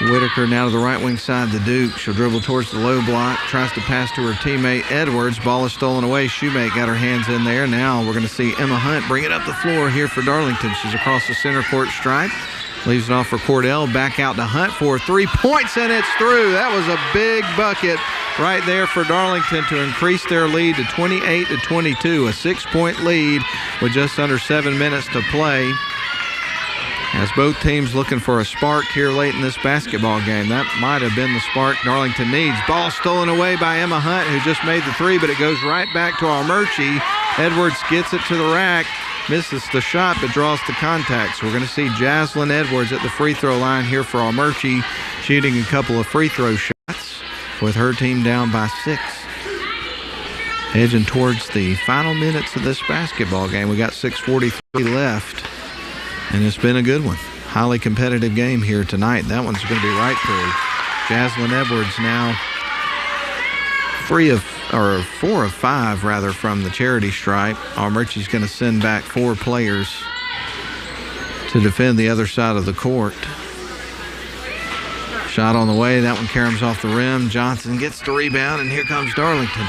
Whitaker now to the right wing side to Duke. She'll dribble towards the low block, tries to pass to her teammate Edwards. Ball is stolen away. Shoemate got her hands in there. Now we're going to see Emma Hunt bring it up the floor here for Darlington. She's across the center court stripe. Leaves it off for Cordell. Back out to Hunt for 3 points, and it's through. That was a big bucket right there for Darlington to increase their lead to 28-22. A 6-point lead with just under 7 minutes to play. As both teams looking for a spark here late in this basketball game. That might have been the spark Darlington needs. Ball stolen away by Emma Hunt, who just made the 3, but it goes right back to Armuchee. Edwards gets it to the rack, misses the shot, but draws the contact. So we're going to see Jaslyn Edwards at the free throw line here for Armuchee, shooting a couple of free throw shots with her team down by 6. Edging towards the final minutes of this basketball game. We got 6:43 left. And it's been a good one. Highly competitive game here tonight. That one's going to be right through. Jaslyn Edwards now 4 of 5 rather from the charity stripe. Armuchee's going to send back 4 players to defend the other side of the court. Shot on the way. That one caroms off the rim. Johnson gets the rebound, and here comes Darlington.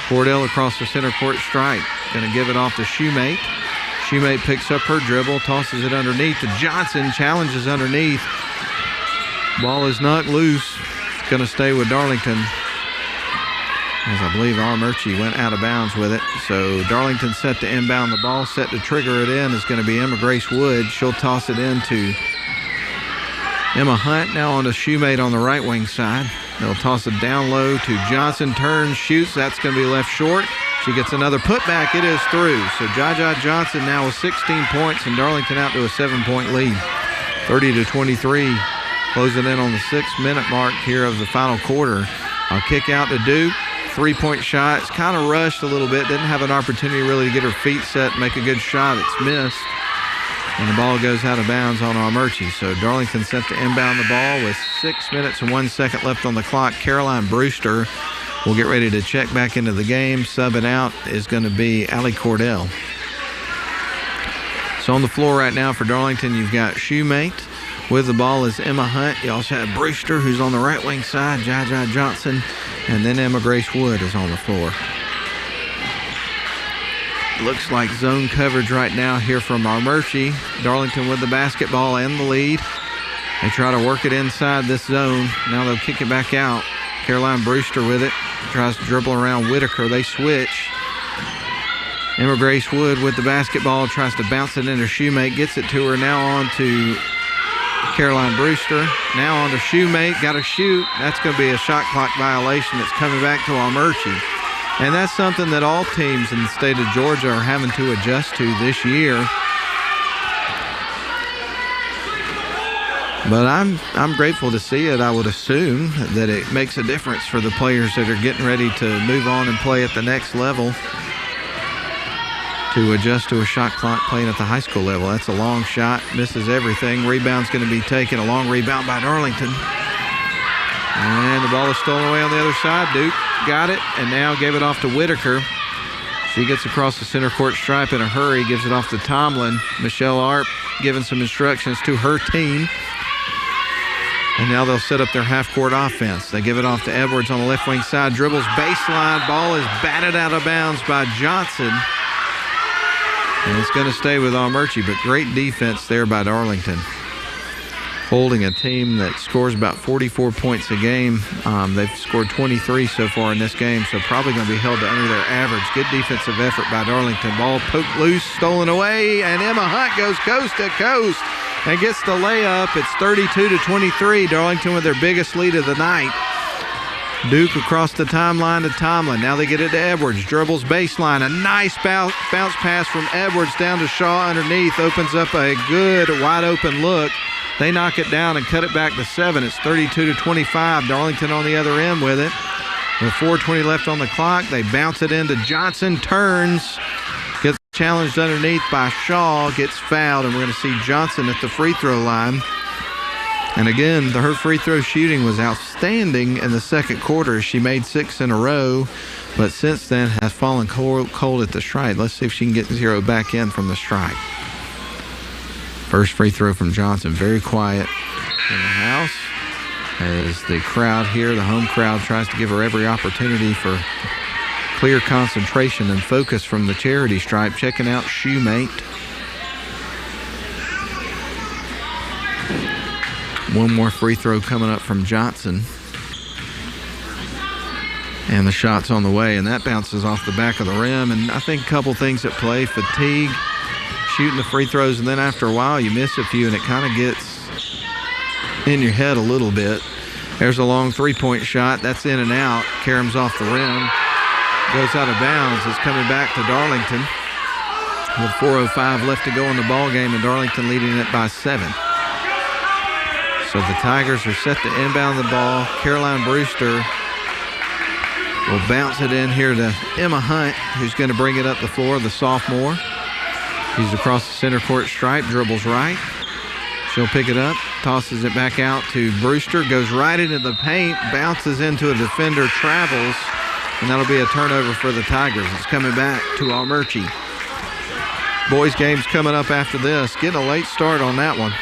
Cordell across the center court stripe. Going to give it off to Shoemate. Shoemate picks up her dribble, tosses it underneath to Johnson, challenges underneath. Ball is knocked loose. It's going to stay with Darlington, as I believe Armuchee went out of bounds with it. So Darlington set to inbound the ball, set to trigger it in is going to be Emma Grace Wood. She'll toss it into Emma Hunt, now on to Shoemate on the right wing side. They'll toss it down low to Johnson, turns, shoots. That's going to be left short. She gets another putback. It is through. So Jai Johnson now with 16 points and Darlington out to a 7-point lead. 30-23. Closing in on the 6-minute mark here of the final quarter. I'll kick out to Duke. 3-point shot. It's kind of rushed a little bit. Didn't have an opportunity really to get her feet set, make a good shot. It's missed. And the ball goes out of bounds on Armuchee. So Darlington set to inbound the ball with 6 minutes and 1 second left on the clock. Caroline Brewster will get ready to check back into the game. Subbing out is going to be Allie Cordell. So on the floor right now for Darlington, you've got Shoemate. With the ball is Emma Hunt. You also have Brewster, who's on the right wing side, Jai Johnson, and then Emma Grace Wood is on the floor. Looks like zone coverage right now here from Armuchee. Darlington with the basketball and the lead. They try to work it inside this zone. Now they'll kick it back out. Caroline Brewster with it. Tries to dribble around Whitaker. They switch. Emma Grace Wood with the basketball. Tries to bounce it into Shoemate. Gets it to her. Now on to Caroline Brewster. Now on to Shoemate. Got to shoot. That's going to be a shot clock violation that's coming back to Armuchee. And that's something that all teams in the state of Georgia are having to adjust to this year. But I'm grateful to see it. I would assume that it makes a difference for the players that are getting ready to move on and play at the next level, to adjust to a shot clock playing at the high school level. That's a long shot, misses everything. Rebound's going to be taken, a long rebound by Darlington. And the ball is stolen away on the other side. Duke got it and now gave it off to Whitaker. She gets across the center court stripe in a hurry, gives it off to Tomlin. Michelle Arp giving some instructions to her team. And now they'll set up their half-court offense. They give it off to Edwards on the left wing side. Dribbles baseline. Ball is batted out of bounds by Johnson. And it's going to stay with Armuchee, but great defense there by Darlington. Holding a team that scores about 44 points a game. They've scored 23 so far in this game, so probably going to be held to under their average. Good defensive effort by Darlington. Ball poked loose, stolen away, and Emma Hunt goes coast to coast and gets the layup. It's 32-23. Darlington with their biggest lead of the night. Duke across the timeline to Tomlin. Now they get it to Edwards. Dribbles baseline. A nice bounce pass from Edwards down to Shaw underneath. Opens up a good wide open look. They knock it down and cut it back to 7. It's 32-25. Darlington on the other end with it. With 4:20 left on the clock, they bounce it into Johnson. Turns. Gets challenged underneath by Shaw. Gets fouled, and we're going to see Johnson at the free throw line. And again, her free throw shooting was outstanding in the second quarter. She made 6 in a row, but since then has fallen cold at the strike. Let's see if she can get 0 back in from the strike. First free throw from Johnson. Very quiet in the house as the crowd here, the home crowd, tries to give her every opportunity for clear concentration and focus from the charity stripe. Checking out Shoemate. One more free throw coming up from Johnson. And the shot's on the way, and that bounces off the back of the rim. And I think a couple things at play. Fatigue, shooting the free throws, and then after a while you miss a few and it kind of gets in your head a little bit. There's a long three-point shot. That's in and out. Karam's off the rim. Goes out of bounds. It's coming back to Darlington with 4:05 left to go in the ball game, and Darlington leading it by 7. So the Tigers are set to inbound the ball. Caroline Brewster will bounce it in here to Emma Hunt, who's going to bring it up the floor, the sophomore. She's across the center court stripe, dribbles right. She'll pick it up, tosses it back out to Brewster, goes right into the paint, bounces into a defender, travels, and that'll be a turnover for the Tigers. It's coming back to Armuchee. Boys game's coming up after this. Getting a late start on that one.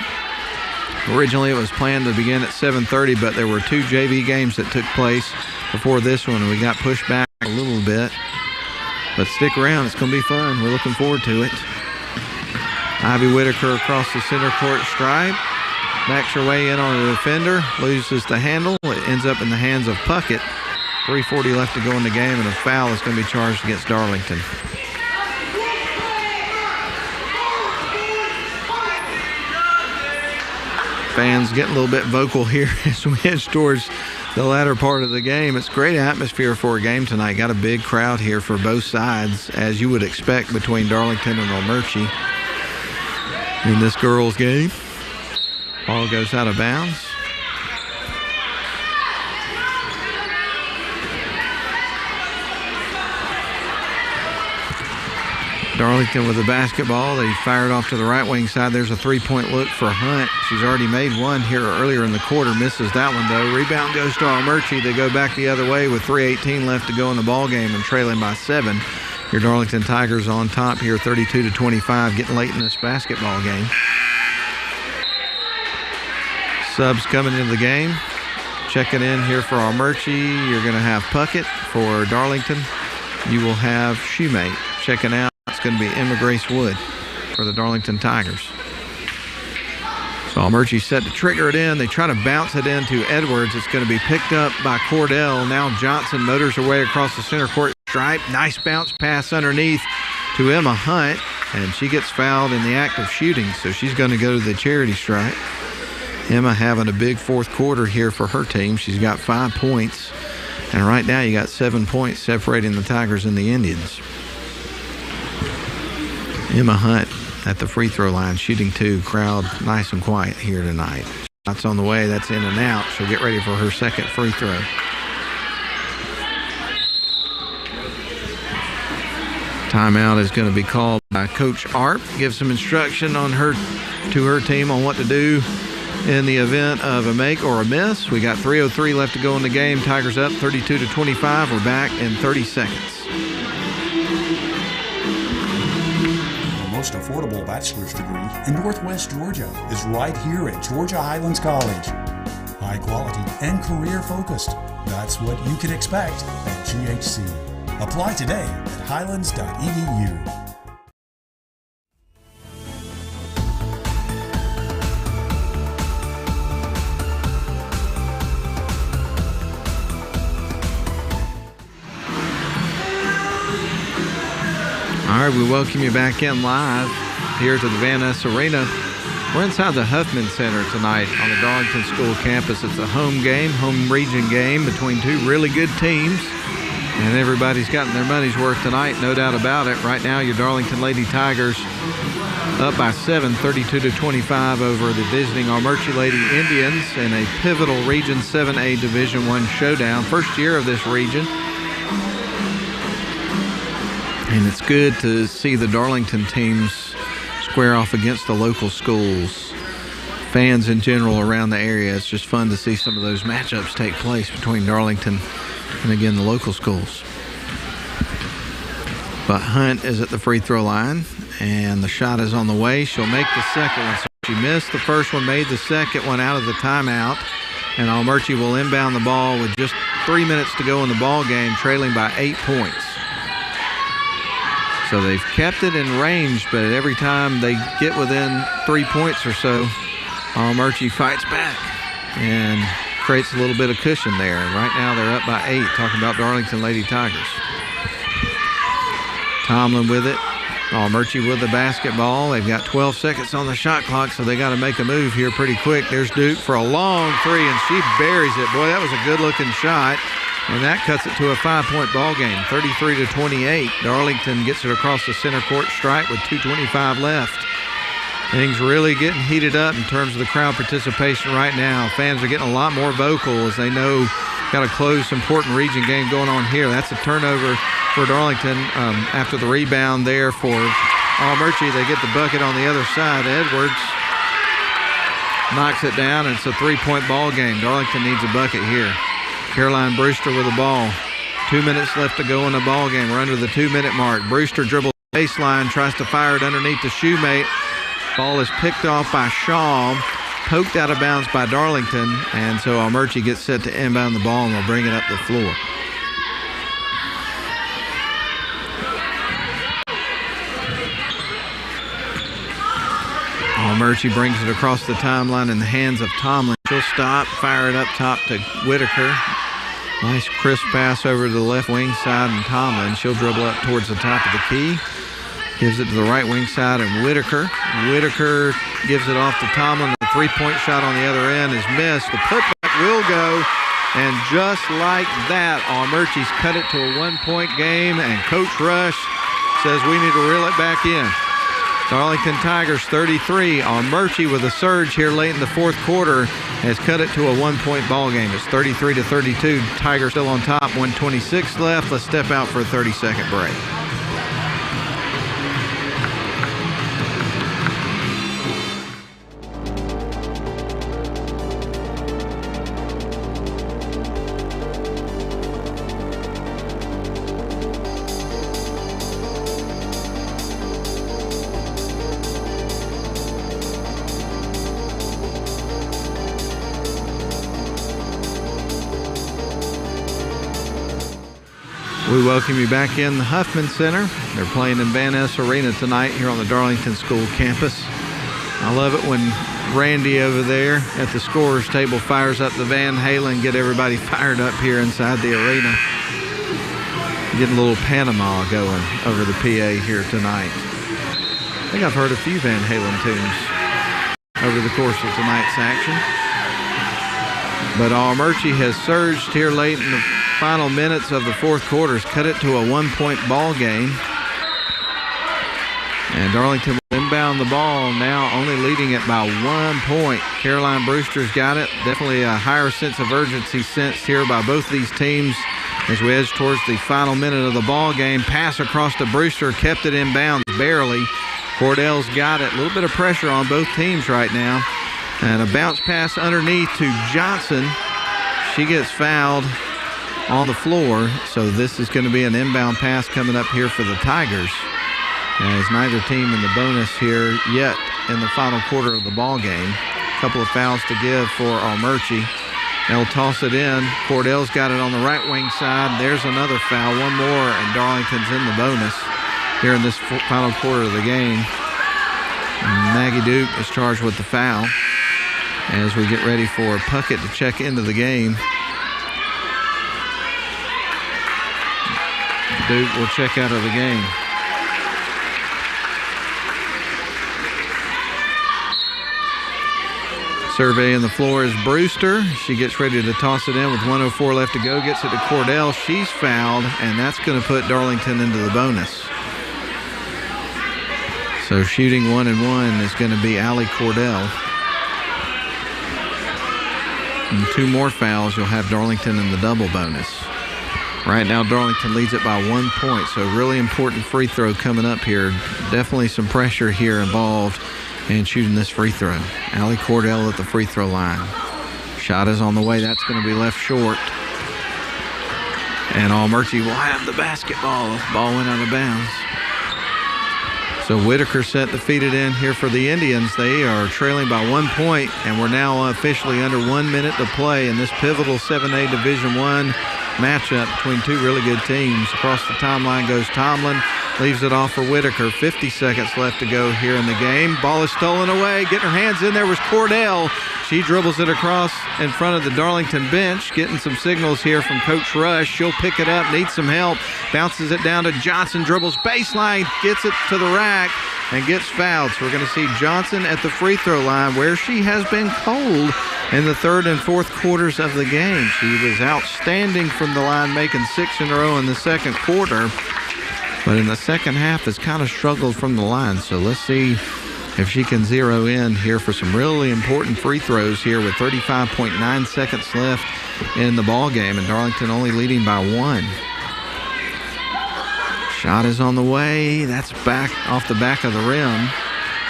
Originally it was planned to begin at 7:30, but there were 2 JV games that took place before this one, and we got pushed back a little bit. But stick around, it's going to be fun. We're looking forward to it. Ivy Whitaker across the center court stripe. Backs her way in on the defender, loses the handle. It ends up in the hands of Puckett. 3:40 left to go in the game, and a foul is going to be charged against Darlington. Fans getting a little bit vocal here as we head towards the latter part of the game. It's a great atmosphere for a game tonight. Got a big crowd here for both sides, as you would expect between Darlington and Armuchee in this girls' game. Ball goes out of bounds. Darlington with the basketball. They fired off to the right wing side. There's a three-point look for Hunt. She's already made one here earlier in the quarter. Misses that one, though. Rebound goes to Armuchee. They go back the other way with 3:18 left to go in the ball game and trailing by 7. Your Darlington Tigers on top here, 32-25, getting late in this basketball game. Subs coming into the game. Checking in here for Armuchee. You're going to have Puckett. For Darlington, you will have Shoemate. Checking out, it's going to be Emma Grace Wood for the Darlington Tigers. So Armuchee set to trigger it in. They try to bounce it into Edwards. It's going to be picked up by Cordell. Now Johnson motors her way across the center court stripe. Nice bounce pass underneath to Emma Hunt, and she gets fouled in the act of shooting, so she's going to go to the charity stripe. Emma having a big fourth quarter here for her team. She's got 5 points. And right now you got 7 points separating the Tigers and the Indians. Emma Hunt at the free throw line, shooting 2. Crowd nice and quiet here tonight. Shots on the way. That's in and out. She'll get ready for her second free throw. Timeout is going to be called by Coach Arp. Give some instruction on her team on what to do in the event of a make or a miss. We got 3:03 left to go in the game. Tigers up 32-25. We're back in 30 seconds. The most affordable bachelor's degree in Northwest Georgia is right here at Georgia Highlands College. High quality and career focused. That's what you can expect at GHC. Apply today at highlands.edu. All right, we welcome you back in live here to the Van Ness Arena. We're inside the Huffman Center tonight on the Darlington School campus. It's a home game, home region game between two really good teams. And everybody's gotten their money's worth tonight, no doubt about it. Right now, your Darlington Lady Tigers up by 7, 32-25 over the visiting Armuchee Lady Indians in a pivotal Region 7A Division I showdown. First year of this region. And it's good to see the Darlington teams square off against the local schools. Fans in general around the area, it's just fun to see some of those matchups take place between Darlington and, again, the local schools. But Hunt is at the free throw line, and the shot is on the way. She'll make the second one. So she missed the first one, made the second one out of the timeout. And Armuchee will inbound the ball with just 3 minutes to go in the ball game, trailing by 8 points. So they've kept it in range, but every time they get within 3 points or so, Armuchee fights back and creates a little bit of cushion there. Right now they're up by 8, talking about Darlington Lady Tigers. Tomlin with it. Armuchee with the basketball. They've got 12 seconds on the shot clock, so they got to make a move here pretty quick. There's Duke for a long three, and she buries it. Boy, that was a good-looking shot. And that cuts it to a 5-point ball game, 33-28. Darlington gets it across the center court stripe with 2:25 left. Things really getting heated up in terms of the crowd participation right now. Fans are getting a lot more vocal as they know got a close, important region game going on here. That's a turnover for Darlington after the rebound there for Armuchee. They get the bucket on the other side. Edwards knocks it down, and it's a 3-point ball game. Darlington needs a bucket here. Caroline Brewster with the ball. 2 minutes left to go in the ball game. We're under the 2-minute mark. Brewster dribbles the baseline, tries to fire it underneath the shoemate. Ball is picked off by Shaw, poked out of bounds by Darlington, and so Armuchee gets set to inbound the ball and will bring it up the floor. Armuchee brings it across the timeline in the hands of Tomlin. She'll stop, fire it up top to Whitaker. Nice crisp pass over to the left wing side, and Tomlin, she'll dribble up towards the top of the key. Gives it to the right wing side, and Whitaker. Whitaker gives it off to Tomlin. The three-point shot on the other end is missed. The putback will go, and just like that, Armuchee's cut it to a 1-point game, and Coach Rush says we need to reel it back in. Darlington Tigers 33. Armuchee with a surge here late in the fourth quarter has cut it to a 1-point ball game. It's 33-32. Tigers still on top. 1:26 left. Let's step out for a 30-second break. We welcome you back in the Huffman Center. They're playing in Van Ness Arena tonight here on the Darlington School campus. I love it when Randy over there at the scorer's table fires up the Van Halen, get everybody fired up here inside the arena. Getting a little Panama going over the PA here tonight. I think I've heard a few Van Halen tunes over the course of tonight's action. But Armuchee has surged here late in the final minutes of the fourth quarter, has cut it to a 1-point ball game. And Darlington will inbound the ball, now only leading it by 1 point. Caroline Brewster's got it. Definitely a higher sense of urgency sensed here by both these teams as we edge towards the final minute of the ball game. Pass across to Brewster, kept it inbounds barely. Cordell's got it. A little bit of pressure on both teams right now. And a bounce pass underneath to Johnson. She gets fouled on the floor, so this is going to be an inbound pass coming up here for the Tigers, as neither team in the bonus here yet in the final quarter of the ball game. A couple of fouls to give for Armuchee. They'll toss it in. Cordell's got it on the right wing side. There's another foul, one more, and Darlington's in the bonus here in this final quarter of the game. Maggie Duke is charged with the foul as we get ready for Puckett to check into the game. Duke will check out of the game. Surveying the floor is Brewster. She gets ready to toss it in with 1:04 left to go. Gets it to Cordell. She's fouled, and that's going to put Darlington into the bonus. So shooting 1 and 1 is going to be Allie Cordell. And 2 more fouls, you'll have Darlington in the double bonus. Right now, Darlington leads it by 1 point, so really important free throw coming up here. Definitely some pressure here involved in shooting this free throw. Allie Cordell at the free throw line. Shot is on the way. That's going to be left short. And Armuchee will have the basketball. Ball went out of bounds. So Whitaker set to feed it in here for the Indians. They are trailing by 1 point, and we're now officially under 1 minute to play in this pivotal 7A Division I matchup between two really good teams. Across the timeline goes Tomlin, leaves it off for Whitaker. 50 seconds left to go here in the game. Ball is stolen away. Getting her hands in there was Cordell. She dribbles it across in front of the Darlington bench, getting some signals here from Coach Rush. She'll pick it up, needs some help, bounces it down to Johnson, dribbles baseline, gets it to the rack, and gets fouled. So we're going to see Johnson at the free throw line, where she has been cold in the third and fourth quarters of the game. She was outstanding from the line, making 6 in a row in the second quarter. But in the second half has kind of struggled from the line. So let's see if she can zero in here for some really important free throws here with 35.9 seconds left in the ball game, and Darlington only leading by 1. Shot is on the way. That's back off the back of the rim,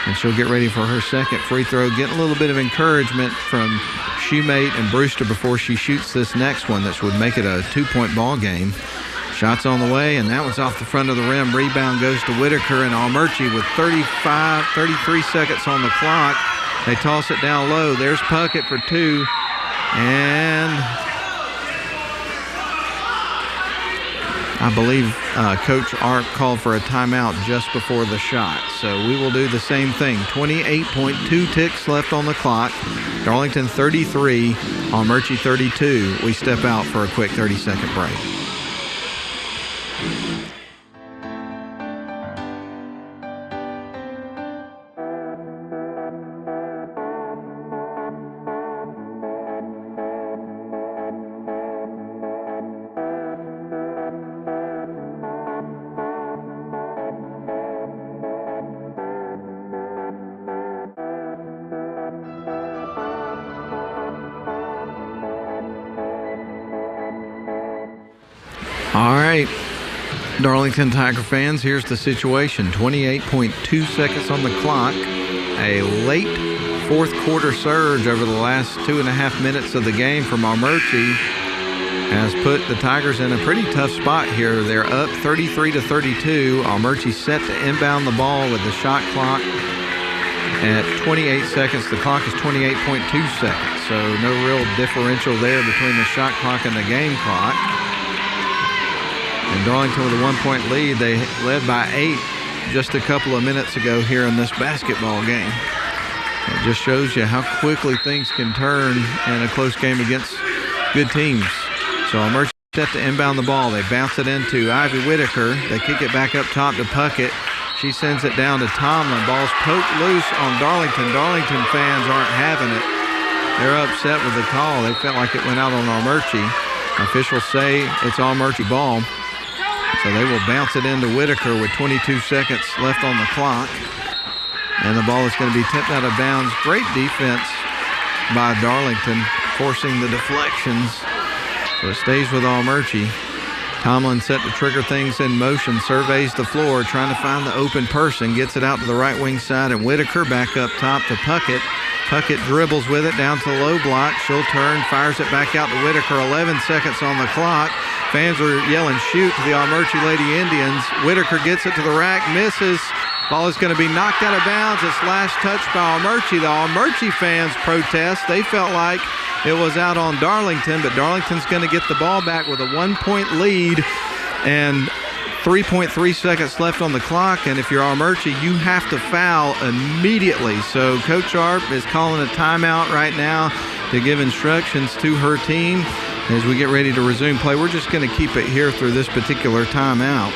and she'll get ready for her second free throw. Getting a little bit of encouragement from Shoemate and Brewster before she shoots this next one. That would make it a 2-point ball game. Shots on the way, and that one's off the front of the rim. Rebound goes to Whitaker, and Armuchee with 33 seconds on the clock. They toss it down low. There's Puckett for 2, and I believe Coach Art called for a timeout just before the shot. So we will do the same thing. 28.2 ticks left on the clock. Darlington 33, Armuchee 32. We step out for a quick 30-second break. All right, Darlington Tiger fans, here's the situation. 28.2 seconds on the clock. A late fourth quarter surge over the last 2.5 minutes of the game from Armuchee has put the Tigers in a pretty tough spot here. They're up 33-32. Armuchee set to inbound the ball with the shot clock at 28 seconds. The clock is 28.2 seconds, so no real differential there between the shot clock and the game clock. And Darlington with a 1-point lead. They led by 8 just a couple of minutes ago here in this basketball game. It just shows you how quickly things can turn in a close game against good teams. So Armuchee set to inbound the ball. They bounce it into Ivy Whitaker. They kick it back up top to Puckett. She sends it down to Tomlin. Ball's poked loose on Darlington. Darlington fans aren't having it. They're upset with the call. They felt like it went out on Armuchee. Officials say it's Armuchee ball. So they will bounce it into Whitaker with 22 seconds left on the clock. And the ball is going to be tipped out of bounds. Great defense by Darlington, forcing the deflections. So it stays with Armuchee. Tomlin set to trigger things in motion, surveys the floor, trying to find the open person, gets it out to the right wing side, and Whitaker back up top to Puckett. Puckett dribbles with it down to the low block. She'll turn, fires it back out to Whitaker. 11 seconds on the clock. Fans are yelling shoot to the Armuchee Lady Indians. Whitaker gets it to the rack, misses. Ball is going to be knocked out of bounds. It's last touched by Armuchee. The Armuchee fans protest. They felt like it was out on Darlington, but Darlington's going to get the ball back with a 1-point lead and 3.3 seconds left on the clock. And if you're Armuchee, you have to foul immediately. So Coach Arp is calling a timeout right now to give instructions to her team as we get ready to resume play. We're just going to keep it here through this particular timeout.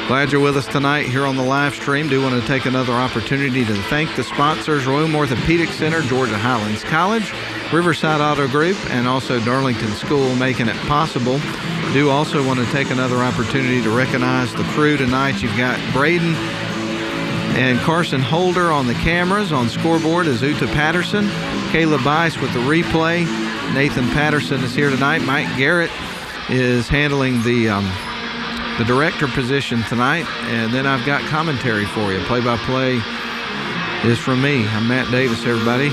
Glad you're with us tonight here on the live stream. Do want to take another opportunity to thank the sponsors, Rome Orthopedic Center, Georgia Highlands College, Riverside Auto Group, and also Darlington School making it possible. Do also want to take another opportunity to recognize the crew tonight. You've got Braden and Carson Holder on the cameras. On scoreboard is Uta Patterson, Kayla Bice with the replay. Nathan Patterson is here tonight. Mike Garrett is handling the director position tonight, and then I've got commentary for you. Play-by-play is from me. I'm Matt Davis, everybody.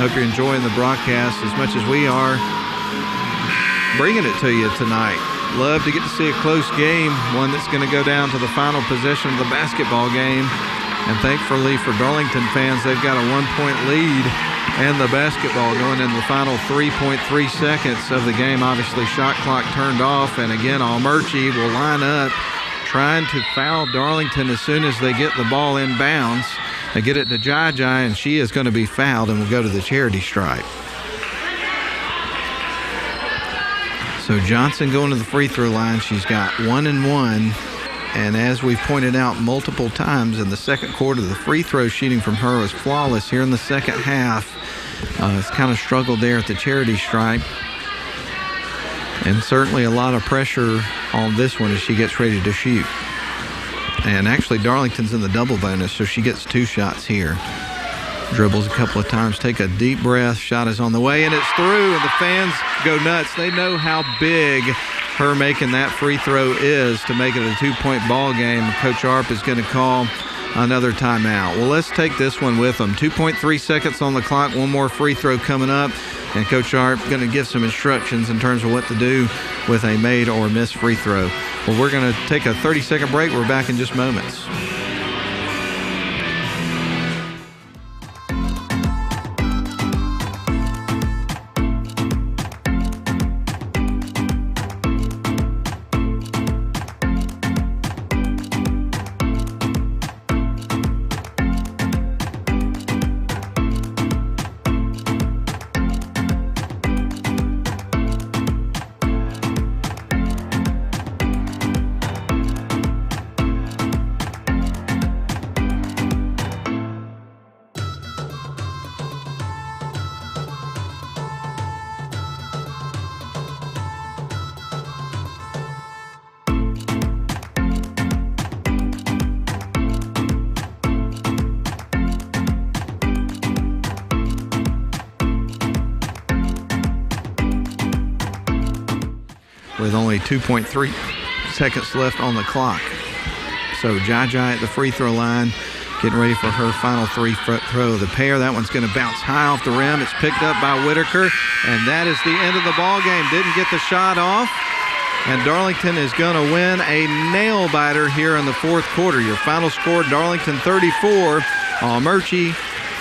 Hope you're enjoying the broadcast as much as we are bringing it to you tonight. Love to get to see a close game, one that's going to go down to the final possession of the basketball game. And thankfully for Darlington fans, they've got a 1-point lead and the basketball going into the final 3.3 seconds of the game. Obviously, shot clock turned off, and again, Armuchee will line up trying to foul Darlington as soon as they get the ball in bounds. They get it to Jai, and she is going to be fouled and will go to the charity stripe. So Johnson going to the free throw line. She's got 1 and 1. And as we've pointed out multiple times in the second quarter, the free throw shooting from her was flawless. Here in the second half, it's kind of struggled there at the charity stripe. And certainly a lot of pressure on this one as she gets ready to shoot. And actually Darlington's in the double bonus, so she gets 2 shots here. Dribbles a couple of times, take a deep breath, shot is on the way, and it's through, and the fans go nuts. They know how big her making that free throw is to make it a 2-point ball game. Coach Arp is going to call another timeout. Well, let's take this one with them. 2.3 seconds on the clock, one more free throw coming up, and Coach Arp going to give some instructions in terms of what to do with a made or missed free throw. Well, we're going to take a 30-second break. We're back in just moments. With only 2.3 seconds left on the clock. So Jai at the free throw line, getting ready for her final free throw of the pair. That one's going to bounce high off the rim. It's picked up by Whitaker, and that is the end of the ball game. Didn't get the shot off, and Darlington is going to win a nail biter here in the fourth quarter. Your final score: Darlington 34, Armuchee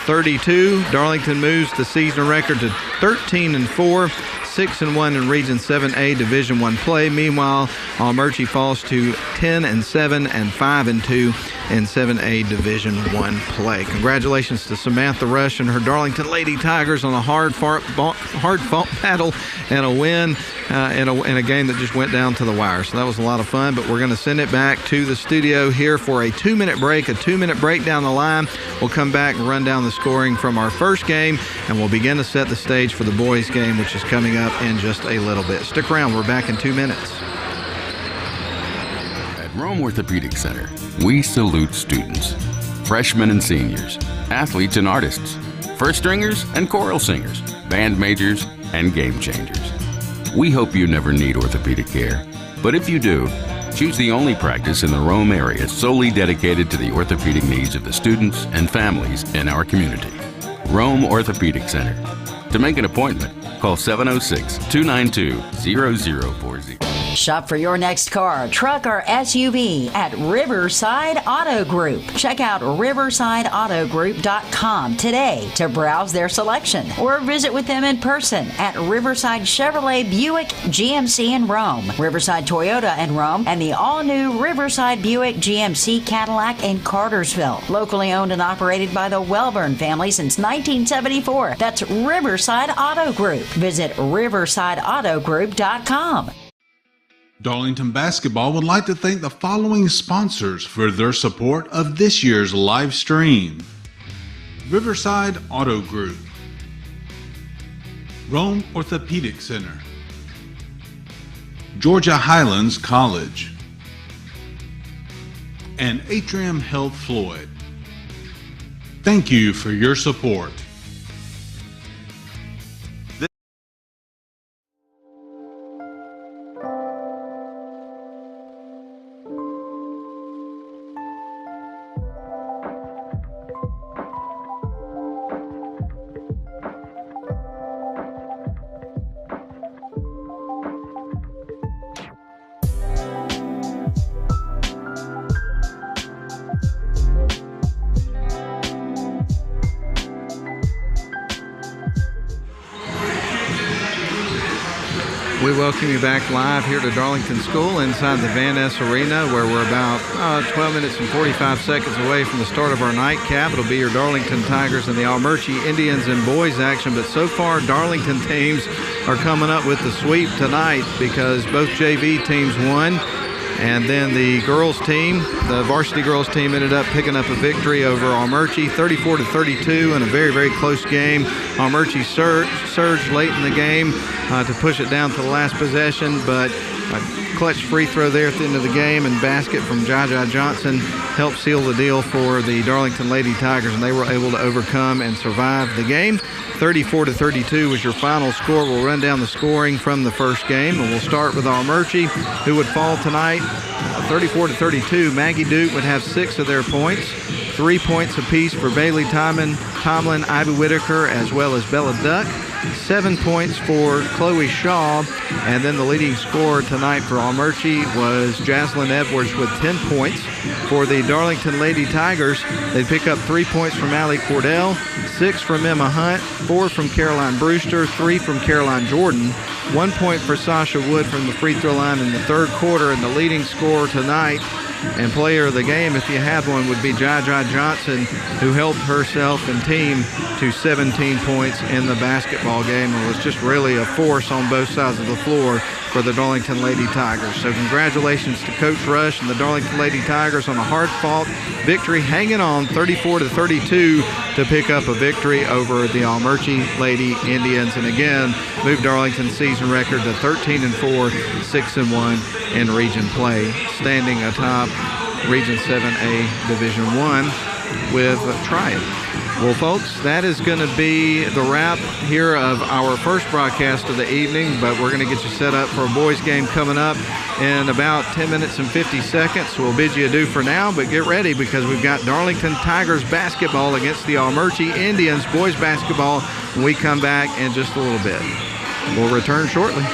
32. Darlington moves the season record to 13-4. 6-1 in Region 7A Division I play. Meanwhile, Armuchee falls to 10-7 and 5-2 in 7A Division I play. Congratulations to Samantha Rush and her Darlington Lady Tigers on a hard-fought battle and a win. in a game that just went down to the wire. So that was a lot of fun, but we're going to send it back to the studio here for a 2-minute break, down the line. We'll come back and run down the scoring from our first game, and we'll begin to set the stage for the boys' game, which is coming up in just a little bit. Stick around. We're back in 2 minutes. At Rome Orthopedic Center, we salute students, freshmen and seniors, athletes and artists, first stringers and choral singers, band majors and game changers. We hope you never need orthopedic care, but if you do, choose the only practice in the Rome area solely dedicated to the orthopedic needs of the students and families in our community. Rome Orthopedic Center. To make an appointment, call 706-292-0040. Shop for your next car, truck, or SUV at Riverside Auto Group. Check out riversideautogroup.com today to browse their selection or visit with them in person at Riverside Chevrolet Buick GMC in Rome, Riverside Toyota in Rome, and the all-new Riverside Buick GMC Cadillac in Cartersville. Locally owned and operated by the Welburn family since 1974. That's Riverside Auto Group. Visit riversideautogroup.com. Darlington Basketball would like to thank the following sponsors for their support of this year's live stream: Riverside Auto Group, Rome Orthopedic Center, Georgia Highlands College, and Atrium Health Floyd. Thank you for your support. We welcome you back live here to Darlington School inside the Van Ness Arena, where we're about 12 minutes and 45 seconds away from the start of our nightcap. It'll be your Darlington Tigers and the Armuchee Indians in boys action, but so far Darlington teams are coming up with the sweep tonight because both JV teams won. And then the girls team, the varsity girls team, ended up picking up a victory over Armuchee, 34-32 in a very, very close game. Armuchee surged late in the game to push it down to the last possession, but a clutch free throw there at the end of the game and basket from Jaja Johnson helped seal the deal for the Darlington Lady Tigers, and they were able to overcome and survive the game. 34-32 was your final score. We'll run down the scoring from the first game, and we'll start with Armuchee, who would fall tonight 34-32. Maggie Duke would have 6 of their points, 3 points apiece for Bailey Tomlin, Ivy Whitaker, as well as Bella Duck. 7 points for Chloe Shaw, and then the leading scorer tonight for Armuchee was Jaslyn Edwards with 10 points. For the Darlington Lady Tigers, they pick up 3 points from Allie Cordell, 6 from Emma Hunt, 4 from Caroline Brewster, 3 from Caroline Jordan, 1 point for Sasha Wood from the free throw line in the third quarter, and the leading scorer tonight and player of the game, if you had one, would be Jaja Johnson, who helped herself and team to 17 points in the basketball game and was just really a force on both sides of the floor for the Darlington Lady Tigers. So congratulations to Coach Rush and the Darlington Lady Tigers on a hard-fought victory, hanging on 34-32 to pick up a victory over the Armuchee Lady Indians, and again moved Darlington's season record to 13-4, 6-1 in region play, standing atop Region 7A Division I with Triad. Well, folks, that is going to be the wrap here of our first broadcast of the evening, but we're going to get you set up for a boys game coming up in about 10 minutes and 50 seconds. So we'll bid you adieu for now, but get ready because we've got Darlington Tigers basketball against the Armuchee Indians boys basketball when we come back in just a little bit. We'll return shortly.